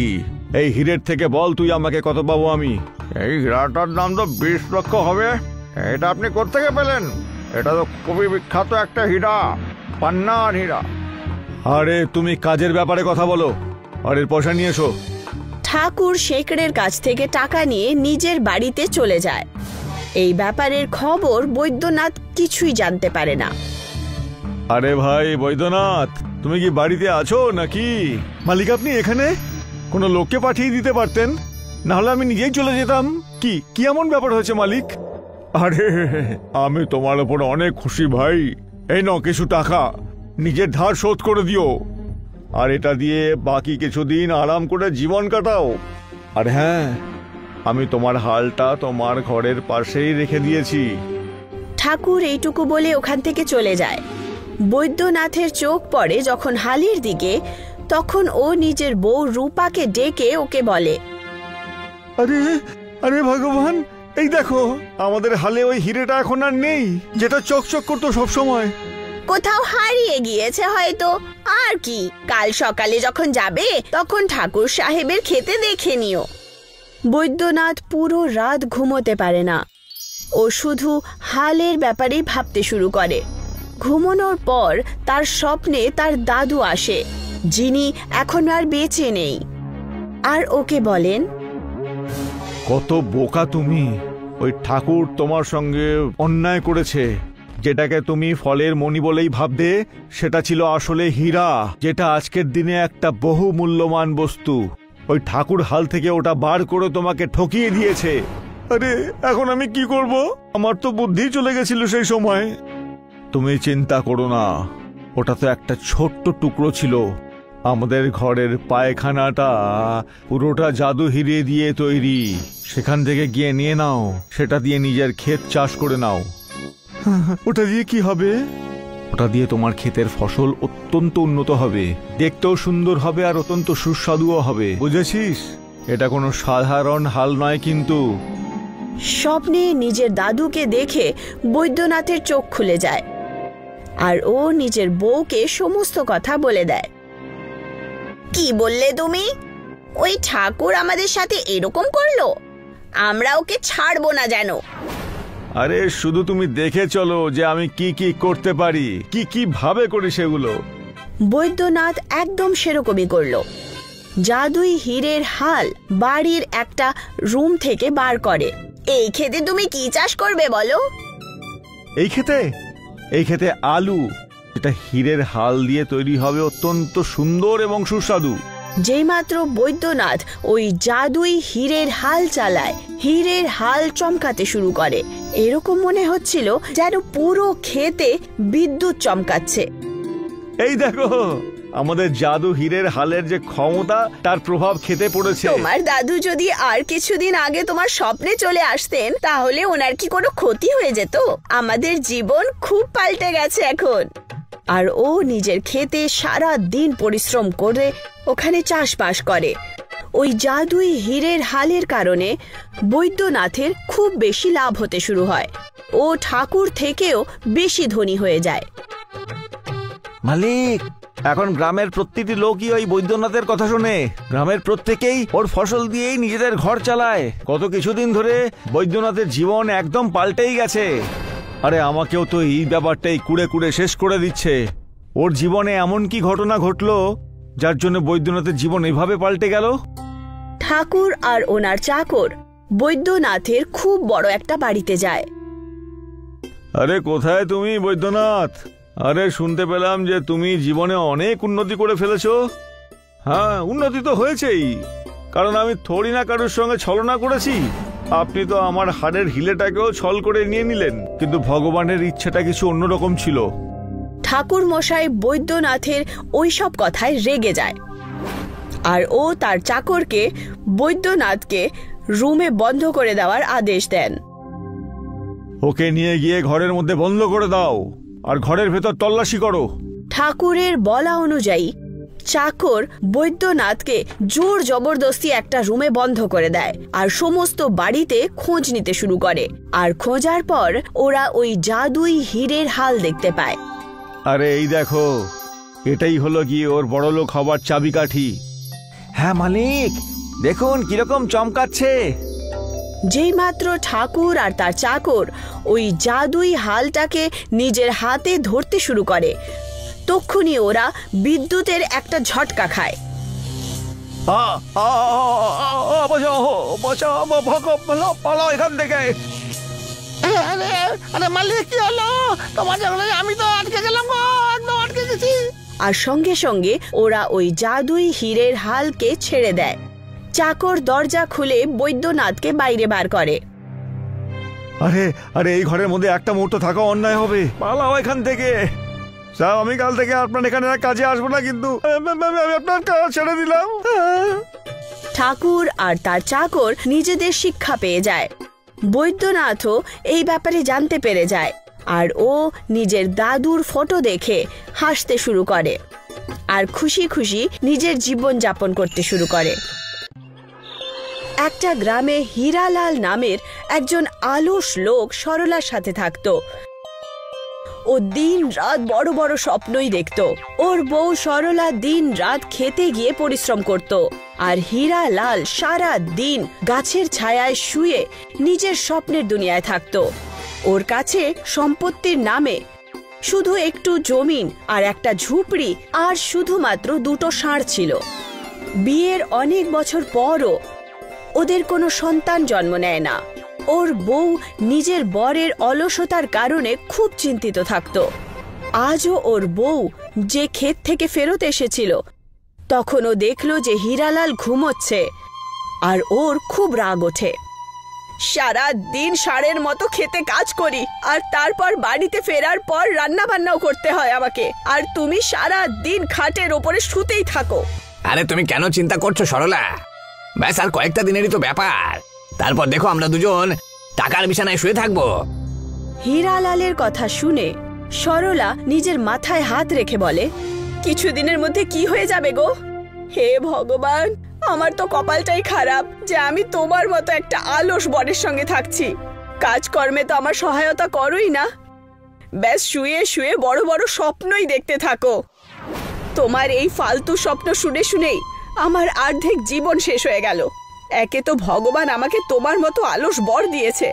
এই হিরের থেকে বল তুই আমাকে কত পাবো আমি? এই হীরাটার দাম তো 20 লক্ষ হবে। এটা আপনি কোত্থেকে পেলেন? এটা তো খুবই বিখ্যাত একটা হীরা, পান্নার হীরা। আরে তুমি কাজের ব্যাপারে কথা বলো, আর এর পয়সা নিয়ে এসো। ঠাকুর শেখরের কাছ থেকে টাকা নিয়ে নিজের বাড়িতে চলে যায়। এই ব্যাপারের খবর বৈদ্যনাথ কিছুই জানতে পারে না। আরে ভাই বৈদ্যনাথ, তুমি কি বাড়িতে আছো নাকি? মালিক, আপনি এখানে? কোনো লোককে পাঠিয়ে দিতে পারতেন, না হলে আমি নিজেই চলে যেতাম। কি এমন ব্যাপার হয়েছে মালিক? আরে আমি তোমার উপর অনেক খুশি ভাই। এই নাও কিছু টাকা, নিজের ধার শোধ করে দিও, আর এটা দিয়ে বাকি কিছুদিন আরাম করে জীবন কাটাও। আর হ্যাঁ, আমি তোমার হালটা তোমার ঘরের পাশেই রেখে দিয়েছি। ঠাকুর এইটুকু বলে ওখান থেকে চলে যায়। বৈদ্যনাথের চোখ পড়ে যখন হালের দিকে, তখন ও নিজের বউ রূপাকে ডেকে ওকে বলে, আরে আরে ভগবান, এই দেখো আমাদের হালে ওই হিরেটা এখন আর নেই, যেটা চকচক করতো সব সময়। কোথাও হারিয়ে গিয়েছে হয়তো। আর কি, কাল সকালে যখন যাবে তখন ঠাকুর সাহেবের খেতে দেখে নিও। বৈদ্যনাথ পুরো রাত ঘুমোতে পারে না। ও শুধু হালের ব্যাপারেই ভাবতে শুরু করে। ঘুমানোর পর তার স্বপ্নে তার দাদু আসে, যিনি এখন আর বেঁচে নেই, আর ওকে বলেন, কত বোকা তুমি! ওই ঠাকুর তোমার সঙ্গে অন্যায় করেছে। যেটাকে তুমি ফলের মণি বলেই ভাবতে, সেটা ছিল আসলে হীরা, যেটা আজকের দিনে একটা বহু মূল্যবান বস্তু। ওই ঠাকুর হাল থেকে ওটা বার করে তোমাকে ঠকিয়ে দিয়েছে। আরে এখন আমি কি করব? আমার তো বুদ্ধি চলে গেছিল সেই সময়। তুমি চিন্তা করো না, ওটা তো একটা ছোট্ট টুকরো ছিল। আমাদের ঘরের পায়খানাটা পুরোটা জাদু হিরে দিয়ে তৈরি। সেখান থেকে গিয়ে নিয়ে নাও, সেটা দিয়ে নিজের ক্ষেত চাষ করে নাও। ওটা দিয়ে কি হবে? ওটা দিয়ে তোমার ক্ষেতের ফসল অত্যন্ত উন্নত হবে, দেখতেও সুন্দর হবে, আর অত্যন্ত সুস্বাদুও হবে, বুঝেছিস? এটা কোনো সাধারণ হাল নয় কিন্তু। স্বপ্নে নিজের দাদুকে দেখে বৈদ্যনাথের চোখ খুলে যায় আর ও নিজের বউকে সমস্ত কথা বলে দেয়। কি বললে তুমি? ওই ঠাকুর আমাদের সাথে এরকম করলো? আমরা ওকে ছাড়বো না জানো। আরে শুধু তুমি দেখে চলো যে আমি কি কি করতে পারি, কি কি ভাবে করি সেগুলো। বৈদ্যনাথ একদম সেরকমই করল। জাদুই হীরের হাল বাড়ির একটা রুম থেকে বার করে। এই ক্ষেতে তুমি কি চাষ করবে বলো? এই ক্ষেতে আলু, এটা হীরের হাল দিয়ে তৈরি হবে, অত্যন্ত সুন্দর এবং সুস্বাদু। যেইমাত্র বৈদ্যনাথ ওই জাদুই হীরের হাল চালায়, হীরের হাল চমকাতে শুরু করে। এরকম মনে হচ্ছিল যেন পুরো ক্ষেতে বিদ্যুৎ চমকাচ্ছে। এই দেখো, আমাদের জাদু হীরের হালের যে ক্ষমতা, তার প্রভাব খেতে পড়েছে। তোমার দাদু যদি আর কিছুদিন আগে তোমার স্বপ্নে চলে আসতেন তাহলে ওনার কি কোনো ক্ষতি হয়ে যেত? আমাদের জীবন খুব পাল্টে গেছে এখন। আর ও নিজের ক্ষেতে সারা দিন পরিশ্রম করে ওখানে চাষবাস করে। ওই জাদুই হীরের হালের কারণে বৈদ্যনাথের খুব বেশি লাভ হতে শুরু হয়। ও ঠাকুর থেকেও বেশি ধনী হয়ে যায়। মালিক, এখন গ্রামের প্রতিটি লোকই ওই বৈদ্যনাথের কথা শোনে। গ্রামের প্রত্যেকেই ওর ফসল দিয়েই নিজেদের ঘর চালায়। গত কিছুদিন ধরে বৈদ্যনাথের জীবন একদম পাল্টেই গেছে। আরে আমাকেও তো এই ব্যাপারটাই কুড়ে কুড়ে শেষ করে দিচ্ছে। ওর জীবনে এমন কি ঘটনা ঘটলো যার জন্য বৈদ্যনাথের জীবন এভাবে পাল্টে গেল? ঠাকুর আর ওনার চাকর বৈদ্যনাথের খুব বড় একটা বাড়িতে যায়। আরে কোথায় তুমি বৈদ্যনাথ? আরে শুনতে পেলাম যে তুমি জীবনে অনেক উন্নতি করে ফেলেছো। হ্যাঁ, উন্নতি তো হয়েছেই, কারণ আমি থোড়ি না কারোর সঙ্গে ছলনা করেছি। আপনি তো আমার হাড়ের হিলেটাকেও ছল করে নিয়ে নিলেন, কিন্তু ভগবানের ইচ্ছেটা কিছু অন্যরকম ছিল। ঠাকুর মশাই বৈদ্যনাথের ওইসব কথায় রেগে যায় আর ও তার চাকরকে বৈদ্যনাথকে রুমে বন্ধ করে দেওয়ার আদেশ দেন। ওকে নিয়ে গিয়ে ঘরের মধ্যে বন্ধ করে দাও আর ঘরের ভেতর তল্লাশি করো। ঠাকুরের বলা অনুযায়ী চাকর বৈদ্যনাথকে জোর জবরদস্তি একটা রুমে বন্ধ করে দেয় আর সমস্ত বাড়িতে খোঁজ নিতে শুরু করে। আর খোঁজার পর ওরা ওই জাদুই হীরের হাল দেখতে পায়। আরে এই দেখো, এটাই হলো গিয়ে ওর বড়লোক হবার চাবিকাঠি। হ্যাঁ মালিক, দেখুন কিরকম চমকাচ্ছে। যেইমাত্র ঠাকুর আর তার চাকর ওই জাদুই হালটাকে নিজের হাতে ধরতে শুরু করে, তক্ষুনি ওরা বিদ্যুতের একটা ঝটকা খায়। এখান থেকে মালিক, কি হলো? তোমার জন্য আমি তো আটকে গেলাম, একদম আটকে গেছি। আর সঙ্গে সঙ্গে ওরা ওই জাদুই হীরের হালকে ছেড়ে দেয়। চাকর দরজা খুলে বৈদ্যনাথকে বাইরে বার করে। আরে আরে এই ঘরের মধ্যে একটা মুহূর্ত থাকা অন্যায় হবে, পালাও এখান থেকে। স্যার, আমি কাল থেকে আপনার এখানে কাজে আসবো না, কিন্তু আমি আপনার কাজ ছেড়ে দিলাম। ঠাকুর আর তার চাকর নিজেদের শিক্ষা পেয়ে যায়। বৈদ্যনাথও এই ব্যাপারে জানতে পেরে যায় আর ও নিজের দাদুর ফটো দেখে হাসতে শুরু করে আর খুশি খুশি নিজের জীবন যাপন করতে শুরু করে। একটা গ্রামে হীরালাল নামের একজন আলস লোক সরলার সাথে থাকতো। ও দিন রাত বড় বড় স্বপ্নই দেখত। ওর বউ সরলা দিন রাত খেতে গিয়ে পরিশ্রম করত আর হীরালাল সারা দিন গাছের ছায়ায় শুয়ে নিজের স্বপ্নের দুনিয়ায় থাকত। ওর কাছে সম্পত্তির নামে শুধু একটু জমিন আর একটা ঝুপড়ি আর শুধুমাত্র দুটো ষাঁড় ছিল। বিয়ের অনেক বছর পরও ওদের কোনো সন্তান জন্ম নেয় না। ওর বউ নিজের বরের অলসতার কারণে খুব চিন্তিত থাকত। আজও ওর বউ যে ক্ষেত থেকে ফেরত এসেছিল, তখন ও দেখলো যে হীরালাল ঘুমোচ্ছে আর ওর খুব রাগ ওঠে। সারা দিন ষাঁড়ের মতো খেতে কাজ করি আর তারপর বাড়িতে ফেরার পর রান্না বান্নাও করতে হয় আমাকে, আর তুমি সারা দিন খাটের ওপরে শুতেই থাকো। আরে তুমি কেন চিন্তা করছো সরলা? ব্যাস আর কয়েকটা দিনেরই তো ব্যাপার, তারপর দেখো আমরা দুজন টাকার বিছানায় শুয়ে থাকবো। হীরালালের কথা শুনে সরলা নিজের মাথায় হাত রেখে বলে, কিছুদিনের মধ্যে কি হয়ে যাবে গো? হে ভগবান, আমার তো কপালটাই খারাপ যে আমি তোমার মতো একটা আলস বরের সঙ্গে থাকছি। কাজকর্মে তো আমার সহায়তা করোই না, ব্যাস শুয়ে শুয়ে বড় বড় স্বপ্নই দেখতে থাকো। তোমার এই ফালতু স্বপ্ন শুনে শুনেই আমার অর্ধেক জীবন শেষ হয়ে গেল। একে তো ভগবান আমাকে তোমার মতো আলস বর দিয়েছে,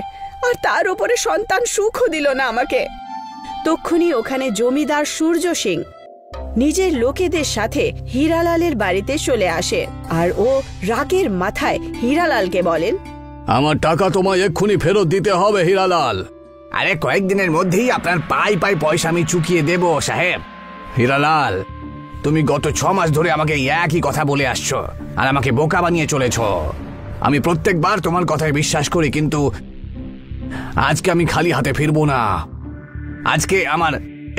আর তার উপরে সন্তান সুখও দিল না আমাকে। তক্ষুনি ওখানে জমিদার সূর্য সিং নিজের লোকেদের সাথে হীরালালের বাড়িতে চলে আসে, আর ও রাগের মাথায় হীরালালকে বলেন, আমার টাকা তোমায় এক্ষুনি ফেরত দিতে হবে হীরালাল। আরে কয়েকদিনের মধ্যেই আপনার পাই পয়সা আমি চুকিয়ে দেব সাহেব। হীরালাল, তুমি গত 6 মাস ধরে আমাকে একই কথা বলে আসছো আর আমাকে বোকা বানিয়ে চলেছ। আমি প্রত্যেকবার তোমার কথায় বিশ্বাস করি, কিন্তু আজকে আমি খালি হাতে ফিরবো না। আজকে আমার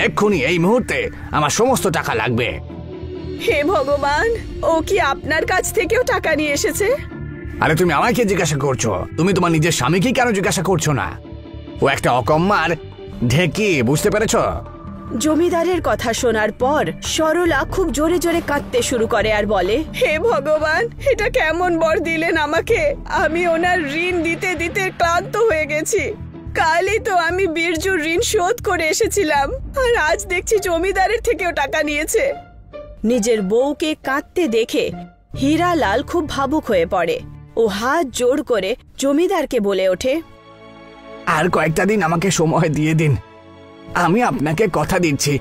এক্ষুনি এই মুহূর্তে আমার সমস্ত টাকা লাগবে। হে ভগবান, ও কি আপনার কাছ থেকেও টাকা নিয়ে এসেছে? আরে তুমি আমাকে জিজ্ঞাসা করছো, তুমি তোমার নিজের স্বামীকে কেন জিজ্ঞাসা করছো না? ও একটা অকম্মার ঢেকি, বুঝতে পেরেছ? জমিদারের কথা শোনার পর সরলা খুব জোরে জোরে কাঁদতে শুরু করে আর বলে, হে ভগবান, এটা কেমন বর দিলেন আমাকে? আমি ওনার ঋণ দিতে দিতে ক্লান্ত হয়ে গেছি। কালই তো আমি বীরজুর ঋণ শোধ করে এসেছিলাম, আর আজ দেখছি জমিদারের থেকেও টাকা নিয়েছে। নিজের বউকে কাঁদতে দেখে হীরালাল খুব ভাবুক হয়ে পড়ে। ও হাত জোড় করে জমিদারকে বলে ওঠে, আর কয়েকটা দিন আমাকে সময় দিয়ে দিন। আমি আপনাকে কথা দিচ্ছি,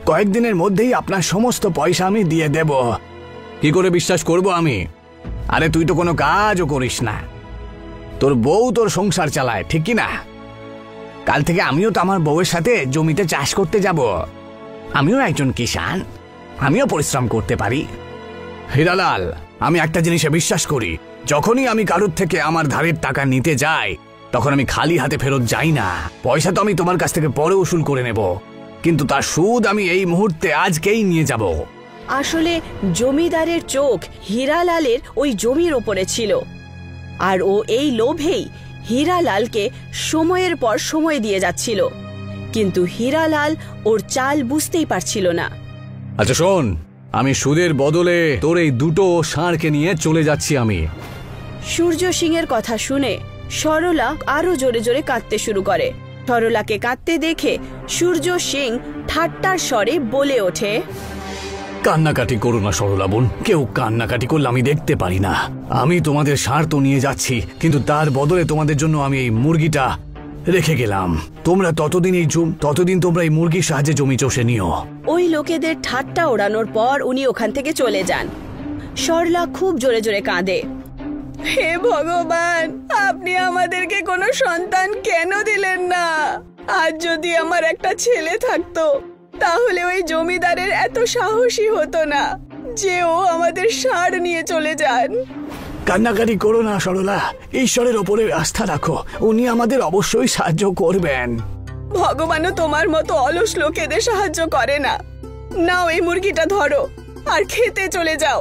কয়েকদিনের মধ্যেই আপনার সমস্ত পয়সা আমি দিয়ে দেব। কি করে বিশ্বাস করব আমি? আরে তুই তো কোনো কাজও করিস না, তোর বউ তোর সংসার চালায়, ঠিক কি না? কাল থেকে আমিও তো আমার বউয়ের সাথে জমিতে চাষ করতে যাব। আমিও একজন কিষান, আমিও পরিশ্রম করতে পারি। হীরালাল, আমি একটা জিনিসে বিশ্বাস করি, যখনই আমি কারোর থেকে আমার ধারের টাকা নিতে যাই তখন আমি খালি হাতে ফেরত যাই না। পয়সা তো আমি তোমার কাছ থেকে পরে উসুল করে নেব, কিন্তু তার সুদ আমি এই মুহূর্তে আজকেই নিয়ে যাব। আসলে জমিদারের চোখ হীরালালের ওই জমির ওপরে ছিল, আর ও এই লোভেই হীরালালকে সময়ের পর সময় দিয়ে যাচ্ছিল, কিন্তু হীরালাল ওর চাল বুঝতেই পারছিল না। আচ্ছা শোন, আমি সুদের বদলে তোর এই দুটো ষাঁড়কে নিয়ে চলে যাচ্ছি আমি। সূর্য সিংয়ের কথা শুনে সরলা আরো জোরে জোরে কাঁদতে শুরু করে। সরলাকে কাঁদতে দেখে সূর্য সিং ঠাট্টার স্বরে বলে ওঠে, কান্নাকাটি করো না সরলা বোন, কেউ কান্নাকাটি করলে আমি দেখতে পারি না। আমি তোমাদের ষাঁড় তো নিয়ে যাচ্ছি, কিন্তু তার বদলে তোমাদের জন্য আমি এই মুরগিটা রেখে গেলাম। তোমরা ততদিন তোমরা এই মুরগির সাহায্যে জমি চষে নিও। ওই লোকেদের ঠাট্টা ওড়ানোর পর উনি ওখান থেকে চলে যান। সরলা খুব জোরে জোরে কাঁদে, হে ভগবান, আপনি আমাদেরকে কোনো সন্তান কেন দিলেন না? আজ যদি আমার একটা ছেলে থাকতো তাহলে ওই জমিদারের এত সাহসী হতো না যে ও আমাদের ষাঁড় নিয়ে চলে যান। কান্নাকাটি করো না সরলা, ঈশ্বরের ওপরে আস্থা রাখো, উনি আমাদের অবশ্যই সাহায্য করবেন। ভগবানও তোমার মতো অলস লোকেদের সাহায্য করে না। নাও এই মুরগিটা ধরো আর খেতে চলে যাও,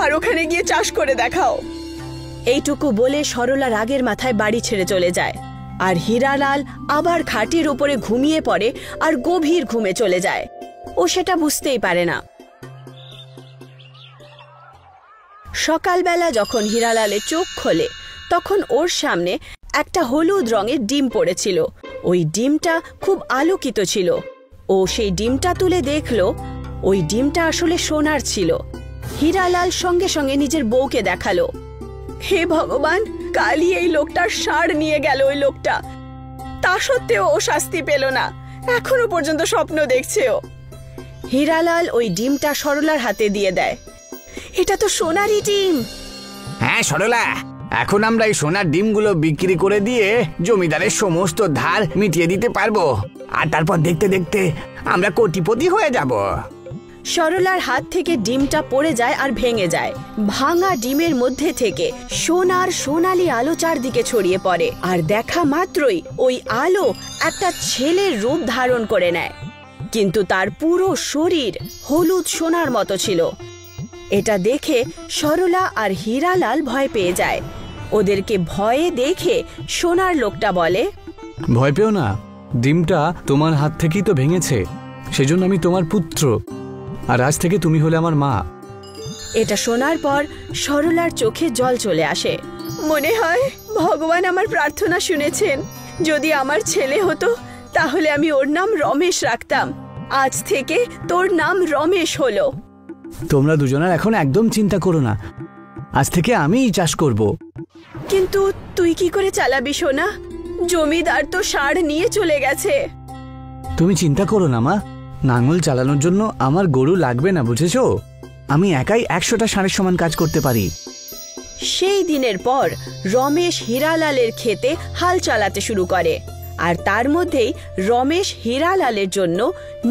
আর ওখানে গিয়ে চাষ করে দেখাও। এইটুকু বলে সরলা রাগের মাথায় বাড়ি ছেড়ে চলে যায়, আর হীরালাল আবার খাটির উপরে ঘুমিয়ে পড়ে আর গভীর ঘুমে চলে যায়। ও সেটা বুঝতেই পারে না। সকালবেলা যখন হীরালালের চোখ খোলে তখন ওর সামনে একটা হলুদ রঙের ডিম পড়েছিল। ওই ডিমটা খুব আলোকিত ছিল। ও সেই ডিমটা তুলে দেখলো ওই ডিমটা আসলে সোনার ছিল। হীরালাল সঙ্গে সঙ্গে নিজের বউকে দেখালো, হে ভগবান, কালই এই লোকটার ষাঁড় নিয়ে গেল ওই লোকটা, তা সত্ত্বেও ও শাস্তি পেল না, এখনো পর্যন্ত স্বপ্ন দেখছে ও। হীরালাল ওই ডিমটা সরলার হাতে দিয়ে দেয়। এটা তো সোনারই ডিম। হ্যাঁ সরলা, এখন আমরা এই সোনার ডিমগুলো বিক্রি করে দিয়ে জমিদারের সমস্ত ধার মিটিয়ে দিতে পারবো, আর তারপর দেখতে দেখতে আমরা কোটিপতি হয়ে যাব। সরলার হাত থেকে ডিমটা পড়ে যায় আর ভেঙে যায়। ভাঙা ডিমের মধ্যে থেকে সোনার সোনালি আলো চারদিকে ছড়িয়ে পড়ে, আর দেখা মাত্রই ওই আলো একটা ছেলের রূপ ধারণ করে নেয়, কিন্তু তার পুরো শরীর হলুদ সোনার মতো ছিল। এটা দেখে সরলা আর হীরালাল ভয় পেয়ে যায়। ওদেরকে ভয়ে দেখে সোনার লোকটা বলে, ভয় পেও না, ডিমটা তোমার হাত থেকেই তো ভেঙেছে, সেজন্য আমি তোমার পুত্র, আর আজ থেকে তুমি হলে আমার মা। এটা শোনার পর সরলার চোখে জল চলে আসে। মনে হয় ভগবান আমার প্রার্থনা শুনেছেন। যদি আমার ছেলে হতো তাহলে আমি ওর নাম রমেশ রাখতাম। আজ থেকে তোর নাম রমেশ হলো। তোমরা দুজনের এখন একদম চিন্তা করো না, আজ থেকে আমিই চাষ করব। কিন্তু তুই কি করে চালাবি সোনা? জমিদার তো ষাঁড় নিয়ে চলে গেছে। তুমি চিন্তা করো না মা, নাঙল চালানোর জন্য আমার গরু লাগবে না, বুঝেছো? আমি একাই 100টা ষাঁড়ের সমান কাজ করতে পারি। সেই দিনের পর রমেশ হীরালালের ক্ষেতে হাল চালাতে শুরু করে। আর তার মধ্যেই রমেশ হীরালালের জন্য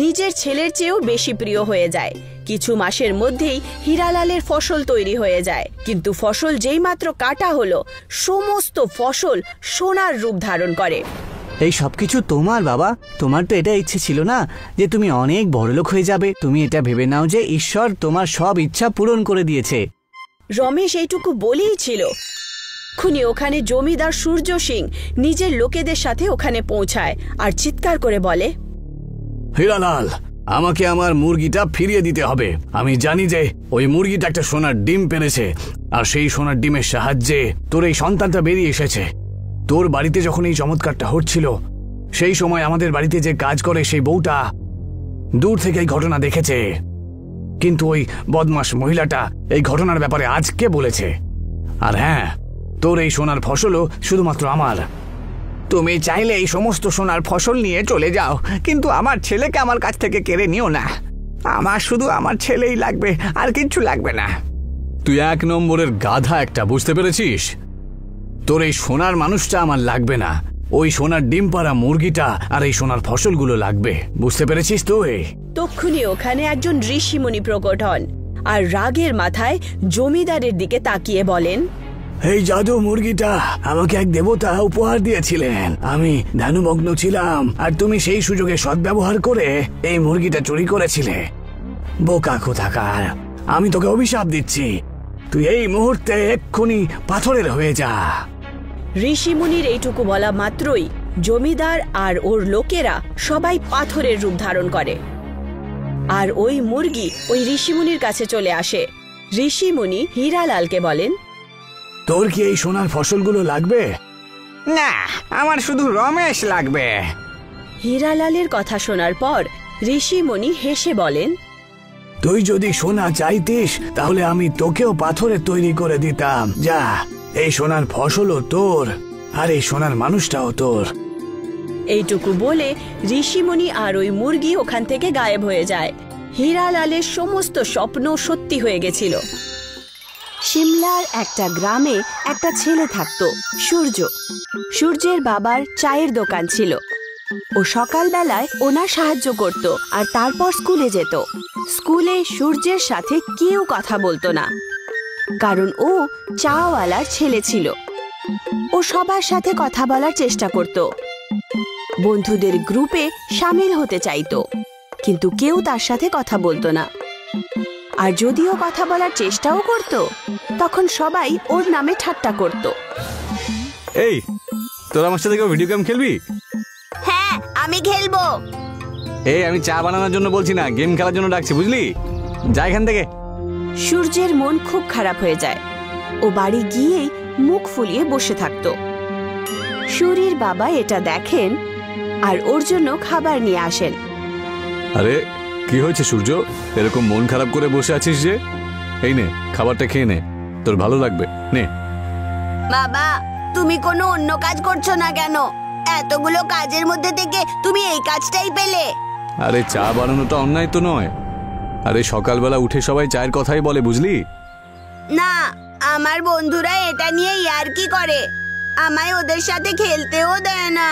নিজের ছেলের চেয়েও বেশি প্রিয় হয়ে যায়। কিছু মাসের মধ্যেই হীরালালের ফসল তৈরি হয়ে যায়। কিন্তু ফসল যেই মাত্র কাটা হলো, সমস্ত ফসল সোনার রূপ ধারণ করে। এই সবকিছু তোমার বাবা, তোমার তো এটা ইচ্ছে ছিল না যে তুমি অনেক বড়লোক হয়ে যাবে? তুমি এটা ভেবে নাও যে ঈশ্বর তোমার সব ইচ্ছা পূরণ করে দিয়েছে। রমেশ এইটুকু বলেই ছিল। খুনি ওখানে জমিদার সূর্য সিং নিজের লোকেদের সাথে ওখানে পৌঁছায় আর চিৎকার করে বলে, হীরালাল, আমাকে আমার মুরগিটা ফিরিয়ে দিতে হবে। আমি জানি যে ওই মুরগিটা একটা সোনার ডিম পেড়েছে, আর সেই সোনার ডিমের সাহায্যে তোর এই সন্তানটা বেরিয়ে এসেছে। তোর বাড়িতে যখন এই চমৎকারটা হচ্ছিল, সেই সময় আমাদের বাড়িতে যে কাজ করে সেই বউটা দূর থেকে এই ঘটনা দেখেছে। কিন্তু ওই বদমাস মহিলাটা এই ঘটনার ব্যাপারে আজকে বলেছে। আর হ্যাঁ, তোর এই সোনার ফসলও শুধুমাত্র আমার। তুমি চাইলে এই সমস্ত সোনার ফসল নিয়ে চলে যাও, কিন্তু আমার ছেলেকে আমার কাছ থেকে কেড়ে নিও না। আমার শুধু আমার ছেলেই লাগবে, আর কিচ্ছু লাগবে না। তুই 1 নম্বরের গাধা একটা, বুঝতে পেরেছিস? তোর এই সোনার মানুষটা আমার লাগবে না। ওই সোনার ডিম পাড়া মুরগিটা আর এই সোনার ফসলগুলো লাগবে, বুঝতে পেরেছিস তুই? তক্ষুনি ওখানে একজন ঋষিমুনি প্রকট হন আর রাগের মাথায় জমিদারের দিকে তাকিয়ে বলেন, এই জাদু মুরগিটা আমাকে এক দেবতা উপহার দিয়েছিলেন। আমি ধ্যানমগ্ন ছিলাম, আর তুমি সেই সুযোগে সদ্ব্যবহার করে এই মুরগিটা চুরি করেছিলে। বোকা কোথাকার, আমি তোকে অভিশাপ দিচ্ছি, তুই এই মুহূর্তে এক্ষুনি পাথরের হয়ে যা। ঋষিমুনির এইটুকু বলা মাত্রই জমিদার আর ওর লোকেরা সবাই পাথরের রূপ ধারণ করে। আর ওই মুরগি ওই ঋষিমুনির কাছে চলে আসে। ঋষিমুনি হীরালালকে বলেন, তোর কি এই সোনার ফসলগুলো লাগবে? না, আমার শুধু রমেশ লাগবে। হীরালালের কথা শোনার পর ঋষিমুনি হেসে বলেন, তুই যদি সোনা চাইতিস তাহলে আমি তোকেও পাথরের তৈরি করে দিতাম। যা, এই সোনার ফসলও তোর, আর এই সোনার মানুষটাও তোর। এইটুকু বলে ঋষিমুনি আর ওই মুরগি ওখান থেকে গায়েব হয়ে যায়। হীরালালের সমস্ত স্বপ্ন সত্যি হয়ে গেছিল। সিমলার একটা গ্রামে একটা ছেলে থাকতো, সূর্য। সূর্যের বাবার চায়ের দোকান ছিল। ও সকালবেলায় ওনার সাহায্য করত আর তারপর স্কুলে যেত। স্কুলে সূর্যের সাথে কেউ কথা বলতো না, কারণ ও চাওয়ালার ছেলে ছিল। ও সবার সাথে কথা বলার চেষ্টা করত, বন্ধুদের গ্রুপে সামিল হতে চাইতো, কিন্তু কেউ তার সাথে কথা বলতো না। আর যদিও কথা বলার চেষ্টাও করত, তখন সবাই ওর নামে ঠাট্টা করত। এই, তোর আমার সাথে ভিডিও গেম খেলবি? হ্যাঁ, আমি খেলবো। এই, আমি চা বানানোর জন্য বলছি না, গেম খেলার জন্য ডাকছি, বুঝলি? যা এখান থেকে। সূর্যের মন খুব খারাপ হয়ে যায়। ও বাড়ি গিয়েই মুখ ফুলিয়ে বসে থাকত। সূর্যের বাবা এটা দেখেন আর ওর জন্য খাবার নিয়ে আসেন। আরে, কি হয়েছে সূর্য? এরকম মন খারাপ করে বসে আছিস যে? এই নে, খাবারটা খেয়ে নে, তোর ভালো লাগবে, নে। বাবা, তুমি কোনো অন্য কাজ করছো না কেন? এতগুলো কাজের মধ্যে থেকে তুমি এই কাজটাই পেলে? আরে, চা বানানোটা অন্যায় তো নয়। আরে, সকালবেলা উঠে সবাই চায়ের কথাই বলে, বুঝলি? না, আমার বন্ধুরা এটা নিয়ে ইয়ার্কি করে, আমায় ওদের সাথে খেলতেও দেয় না।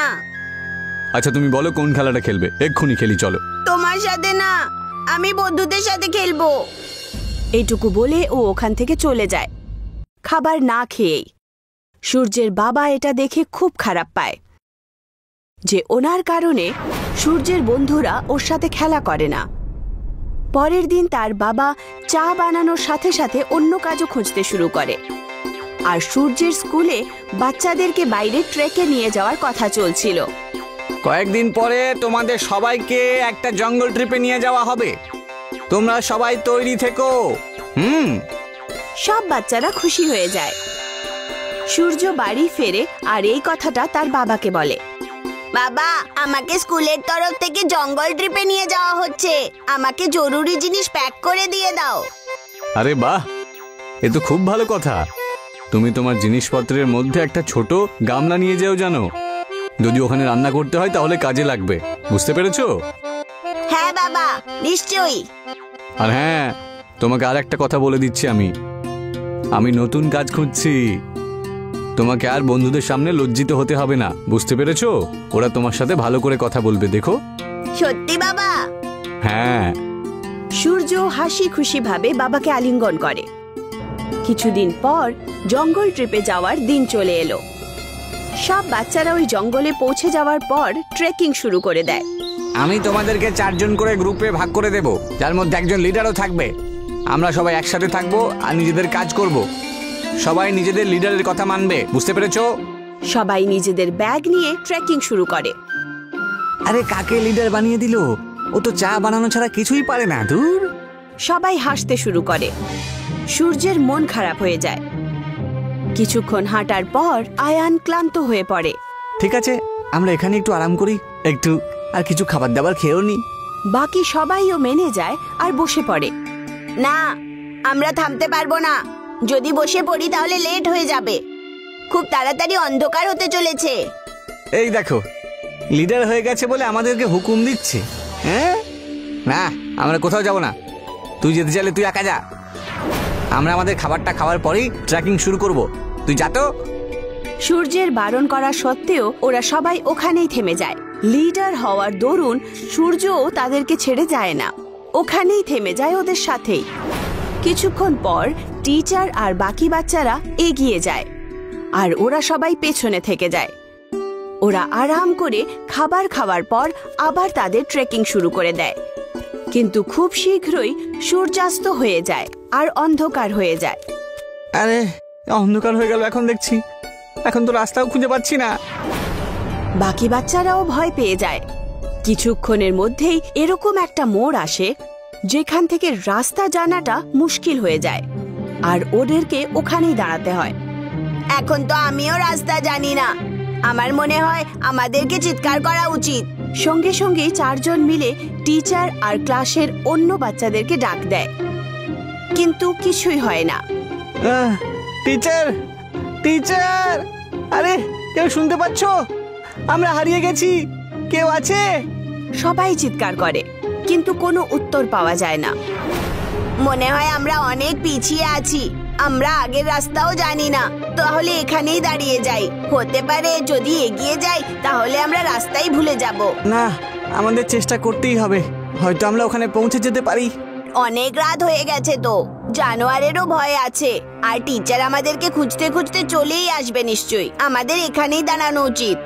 আচ্ছা, তুমি বলো কোন খেলাটা খেলবে, এক্ষুনি খেলি, চলো। তোমার সাথে না, আমি বন্ধুদের সাথে খেলবো। এইটুকু বলে ও ওখান থেকে চলে যায়, খাবার না খেয়েই। সূর্যের বাবা এটা দেখে খুব খারাপ পায় যে ওনার কারণে সূর্যের বন্ধুরা ওর সাথে খেলা করে না। পরের দিন তার বাবা চা বানানোর সাথে সাথে অন্য কাজও খুঁজতে শুরু করে। আর সূর্যের স্কুলে বাচ্চাদেরকে বাইরে ট্রেকে নিয়ে যাওয়ার কথা চলছিল। কয়েকদিন পরে তোমাদের সবাইকে একটা জঙ্গল ট্রিপে নিয়ে যাওয়া হবে। তোমরা সবাই তৈরি থেকো। সব বাচ্চারা খুশি হয়ে যায়। সূর্য বাড়ি ফেরে আর এই কথাটা তার বাবাকে বলে। বাবা, আমাকে স্কুলের তরফ থেকে জঙ্গল ট্রিপে নিয়ে যাওয়া হচ্ছে। আমাকে জরুরি জিনিস প্যাক করে দিয়ে দাও। আরে বাহ, এ তো খুব ভালো কথা। তুমি তোমার জিনিসপত্রের মধ্যে একটা ছোট গামলা নিয়ে যাও, জানো? যদি ওখানে রান্না করতে হয় তাহলে কাজে লাগবে, বুঝতে পেরেছো? হ্যাঁ বাবা, নিশ্চয়ই। আর হ্যাঁ, তোমাকে আর একটা কথা বলে দিচ্ছি, আমি নতুন কাজ খুঁজছি। তোমাকে আর বন্ধুদের সামনে লজ্জিত হতে হবে না, বুঝতে পেরেছো? ওরা তোমার সাথে ভালো করে কথা বলবে, দেখো। সত্যি বাবা? হ্যাঁ। সূর্য হাসি খুশি ভাবে বাবাকে আলিঙ্গন করে। কিছুদিন পর জঙ্গল ট্রিপে যাওয়ার দিন চলে এলো। সব বাচ্চারা ওই জঙ্গলে পৌঁছে যাওয়ার পর ট্রেকিং শুরু করে দেয়। আমি তোমাদেরকে 4 জন করে গ্রুপে ভাগ করে দেব, যার মধ্যে একজন লিডারও থাকবে। আমরা সবাই একসাথে থাকবো আর নিজেদের কাজ করব। সবাই নিজেদের লিডারের কথা মানবে, বুঝতে পেরেছো? সবাই নিজেদের ব্যাগ নিয়ে ট্রেকিং শুরু করে। আরে কাকে লিডার বানিয়ে দিল? ও তো চা বানানো ছাড়া কিছুই পারে না। দূর। সবাই হাসতে শুরু করে। সূর্যের মন খারাপ হয়ে যায়। কিছুক্ষণ হাঁটার পর আয়ান ক্লান্ত হয়ে পড়ে। ঠিক আছে, আমরা এখানে একটু আরাম করি, একটু আর কিছু খাবার দাবার খেয়েও নি। বাকি সবাইও মেনে যায় আর বসে পড়ে। না, আমরা থামতে পারবো না। যদি বসে পড়ি তাহলে লেট হয়ে যাবে। খুব তাড়াতাড়ি অন্ধকার হতে চলেছে। এই দেখো, লিডার হয়ে গেছে বলে আমাদেরকে হুকুম দিচ্ছে। হ্যাঁ, না, আমরা কোথাও যাব না। তুই যেতে চাইলে তুই একা যা। আমরা আমাদের খাবারটা খাওয়ার পরেই ট্রেকিং শুরু করব। তুই যা তো। সূর্যের বারণ করা সত্ত্বেও ওরা সবাই ওখানেই থেমে যায়। লিডার হওয়ার দরুন সূর্যও তাদেরকে ছেড়ে যায় না, ওখানেই থেমে যায় ওদের সাথেই। কিছুক্ষণ পর টিচার আর বাকি বাচ্চারা এগিয়ে যায় আর ওরা সবাই পেছনে থেকে যায়। ওরা আরাম করে খাবার খাওয়ার পর আবার তাদের ট্রেকিং শুরু করে দেয়। কিন্তু খুব শীঘ্রই সূর্যাস্ত হয়ে যায় আর অন্ধকার হয়ে যায়। আরে, অন্ধকার হয়ে গেল এখন দেখছি। এখন তো রাস্তাও খুঁজে পাচ্ছি না। বাকি বাচ্চারাও ভয় পেয়ে যায়। কিছুক্ষণের মধ্যেই এরকম একটা মোড় আসে যেখান থেকে রাস্তা জানাটা মুশকিল হয়ে যায় আর ওদেরকে ওখানেই দাঁড়াতে হয়। এখন তো আমিও রাস্তা জানি না। আমার মনে হয় আমাদেরকে চিৎকার করা উচিত। সঙ্গে সঙ্গে 4 জন মিলে টিচার আর ক্লাসের অন্য বাচ্চাদেরকে ডাক দেয়, কিন্তু কিছুই হয় না। টিচার, টিচার, আরে কেউ শুনতে পাচ্ছ? আমরা হারিয়ে গেছি, কেউ আছে? সবাই চিৎকার করে, কিন্তু কোনো উত্তর পাওয়া যায় না। মনে হয় আমরা অনেক পিছিয়ে আছি। আমরা আগের রাস্তাও জানি না। তাহলে এখানেই দাঁড়িয়ে যাই। হতে পারে যদি এগিয়ে যাই তাহলে আমরা রাস্তাই ভুলে যাব। না, আমাদের চেষ্টা করতেই হবে। হয়তো আমরা ওখানে পৌঁছে যেতে পারি। অনেক রাত হয়ে গেছে তো, জানোয়ারেরও ভয় আছে। আর টিচার আমাদেরকে খুঁজতে খুঁজতে চলেই আসবে নিশ্চয়ই। আমাদের এখানেই দাঁড়ানো উচিত।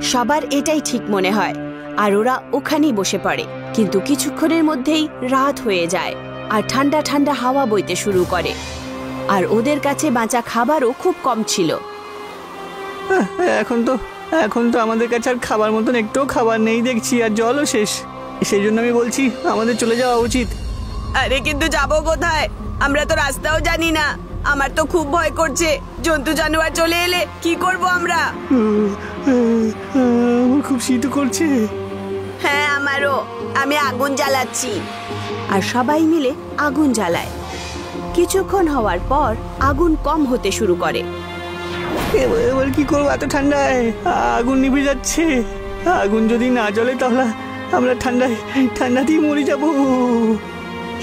সবার এটাই ঠিক মনে হয় আর ওরা ওখানেই বসে পড়ে। কিন্তু কিছুক্ষণের মধ্যেই রাত হয়ে যায় আর ঠান্ডা ঠান্ডা হাওয়া বইতে শুরু করে। আর ওদের কাছে বাঁচা খাবারও খুব কম ছিল। এখন তো আমাদের কাছে আর খাবার মতন একটুও খাবার নেই দেখছি, আর জলও শেষ। সেই জন্য আমি বলছি আমাদের চলে যাওয়া উচিত। আরে কিন্তু যাবো কোথায়? আমরা তো রাস্তাও জানি না। আমার তো খুব ভয় করছে। জন্তু জানোয়ার চলে এলে কি করব আমরা? খুব শীত করছে। হ্যাঁ, আমারও। আমি আগুন জ্বালাচ্ছি। আর সবাই মিলে আগুন জ্বালায়। কিছুক্ষণ হওয়ার পর আগুন কম হতে শুরু করে। এবার কি করবো? এত ঠান্ডায় আগুন নিভে যাচ্ছে। আগুন যদি না জ্বলে তাহলে আমরা ঠান্ডাতেই মরে যাব।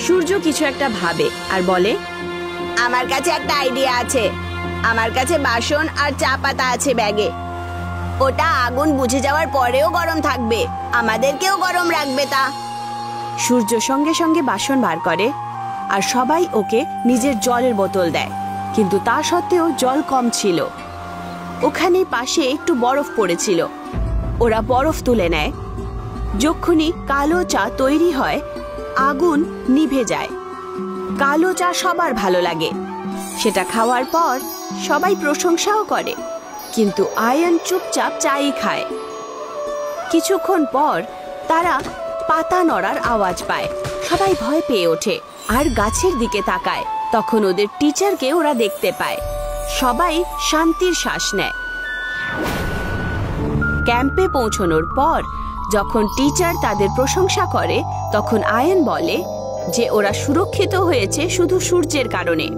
সূর্য কিছু একটা ভাবে আর বলে, আমার কাছে একটা আইডিয়া আছে। আমার কাছে বাসন আর চা পাতা আছে ব্যাগে। ওটা আগুন বুঝে যাওয়ার পরেও গরম থাকবে, আমাদেরকেও গরম রাখবে। তা সূর্য সঙ্গে সঙ্গে বাসন বার করে আর সবাই ওকে নিজের জলের বোতল দেয়। কিন্তু তা সত্ত্বেও জল কম ছিল। ওখানে পাশে একটু বরফ পড়েছিল। ওরা বরফ তুলে নেয়। যখনই কালো চা তৈরি হয় আগুন নিভে যায়। কালো চা সবার ভালো লাগে। সেটা খাওয়ার পর সবাই প্রশংসাও করে, কিন্তু আয়ান চুপচাপ চাই খায়। কিছুক্ষণ পর তারা পাতা নড়ার আওয়াজ পায়। সবাই ভয় পেয়ে ওঠে। আর গাছের দিকে তাকায়। তখন ওদের টিচারকে ওরা দেখতে পায়। সবাই শান্তির শ্বাস নেয়। ক্যাম্পে পৌঁছানোর পর যখন টিচার তাদের প্রশংসা করে, তখন আয়ন বলে যে ওরা সুরক্ষিত হয়েছে শুধু সূর্যের কারণে।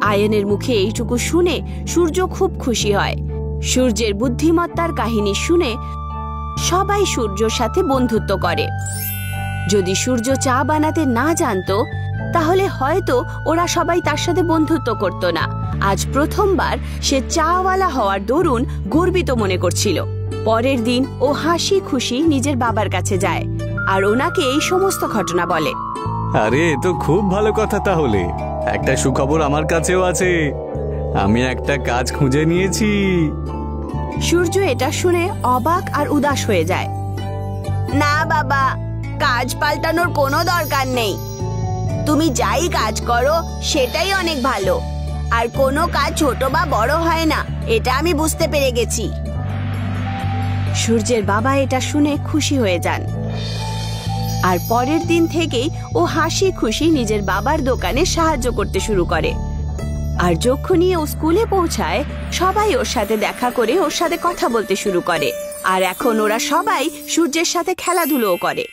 আয়নের মুখে এইটুকু শুনে সূর্য খুব খুশি হয়। সূর্যের বুদ্ধিমত্তার কাহিনী শুনে সবাই সূর্যর সাথে বন্ধুত্ব করে। যদি সূর্য চা বানাতে না জানতো তাহলে হয়তো ওরা সবাই তার সাথে বন্ধুত্ব করত না। আজ প্রথমবার সে চাওয়ালা হওয়ার দরুন গর্বিত মনে করছিল। পরের দিন ও হাসি খুশি নিজের বাবার কাছে যায় আর ওনাকে এই সমস্ত ঘটনা বলে। আরে এ তো খুব ভালো কথা। তাহলে একটা সুখবর আমার কাছেও আছে, আমি একটা কাজ খুঁজে নিয়েছি। সূর্য এটা শুনে অবাক আর উদাস হয়ে যায়। না বাবা, কাজ পাল্টানোর কোনো দরকার নেই। তুমি যাই কাজ করো সেটাই অনেক ভালো। আর কোনো কাজ ছোট বা বড় হয় না, এটা আমি বুঝতে পেরে গেছি। সূর্যের বাবা এটা শুনে খুশি হয়ে যান। আর পরের দিন থেকেই ও হাসি খুশি নিজের বাবার দোকানে সাহায্য করতে শুরু করে। আর যখনই ও স্কুলে পৌঁছায় সবাই ওর সাথে দেখা করে ওর সাথে কথা বলতে শুরু করে। আর এখন ওরা সবাই সূর্যের সাথে খেলাধুলোও করে।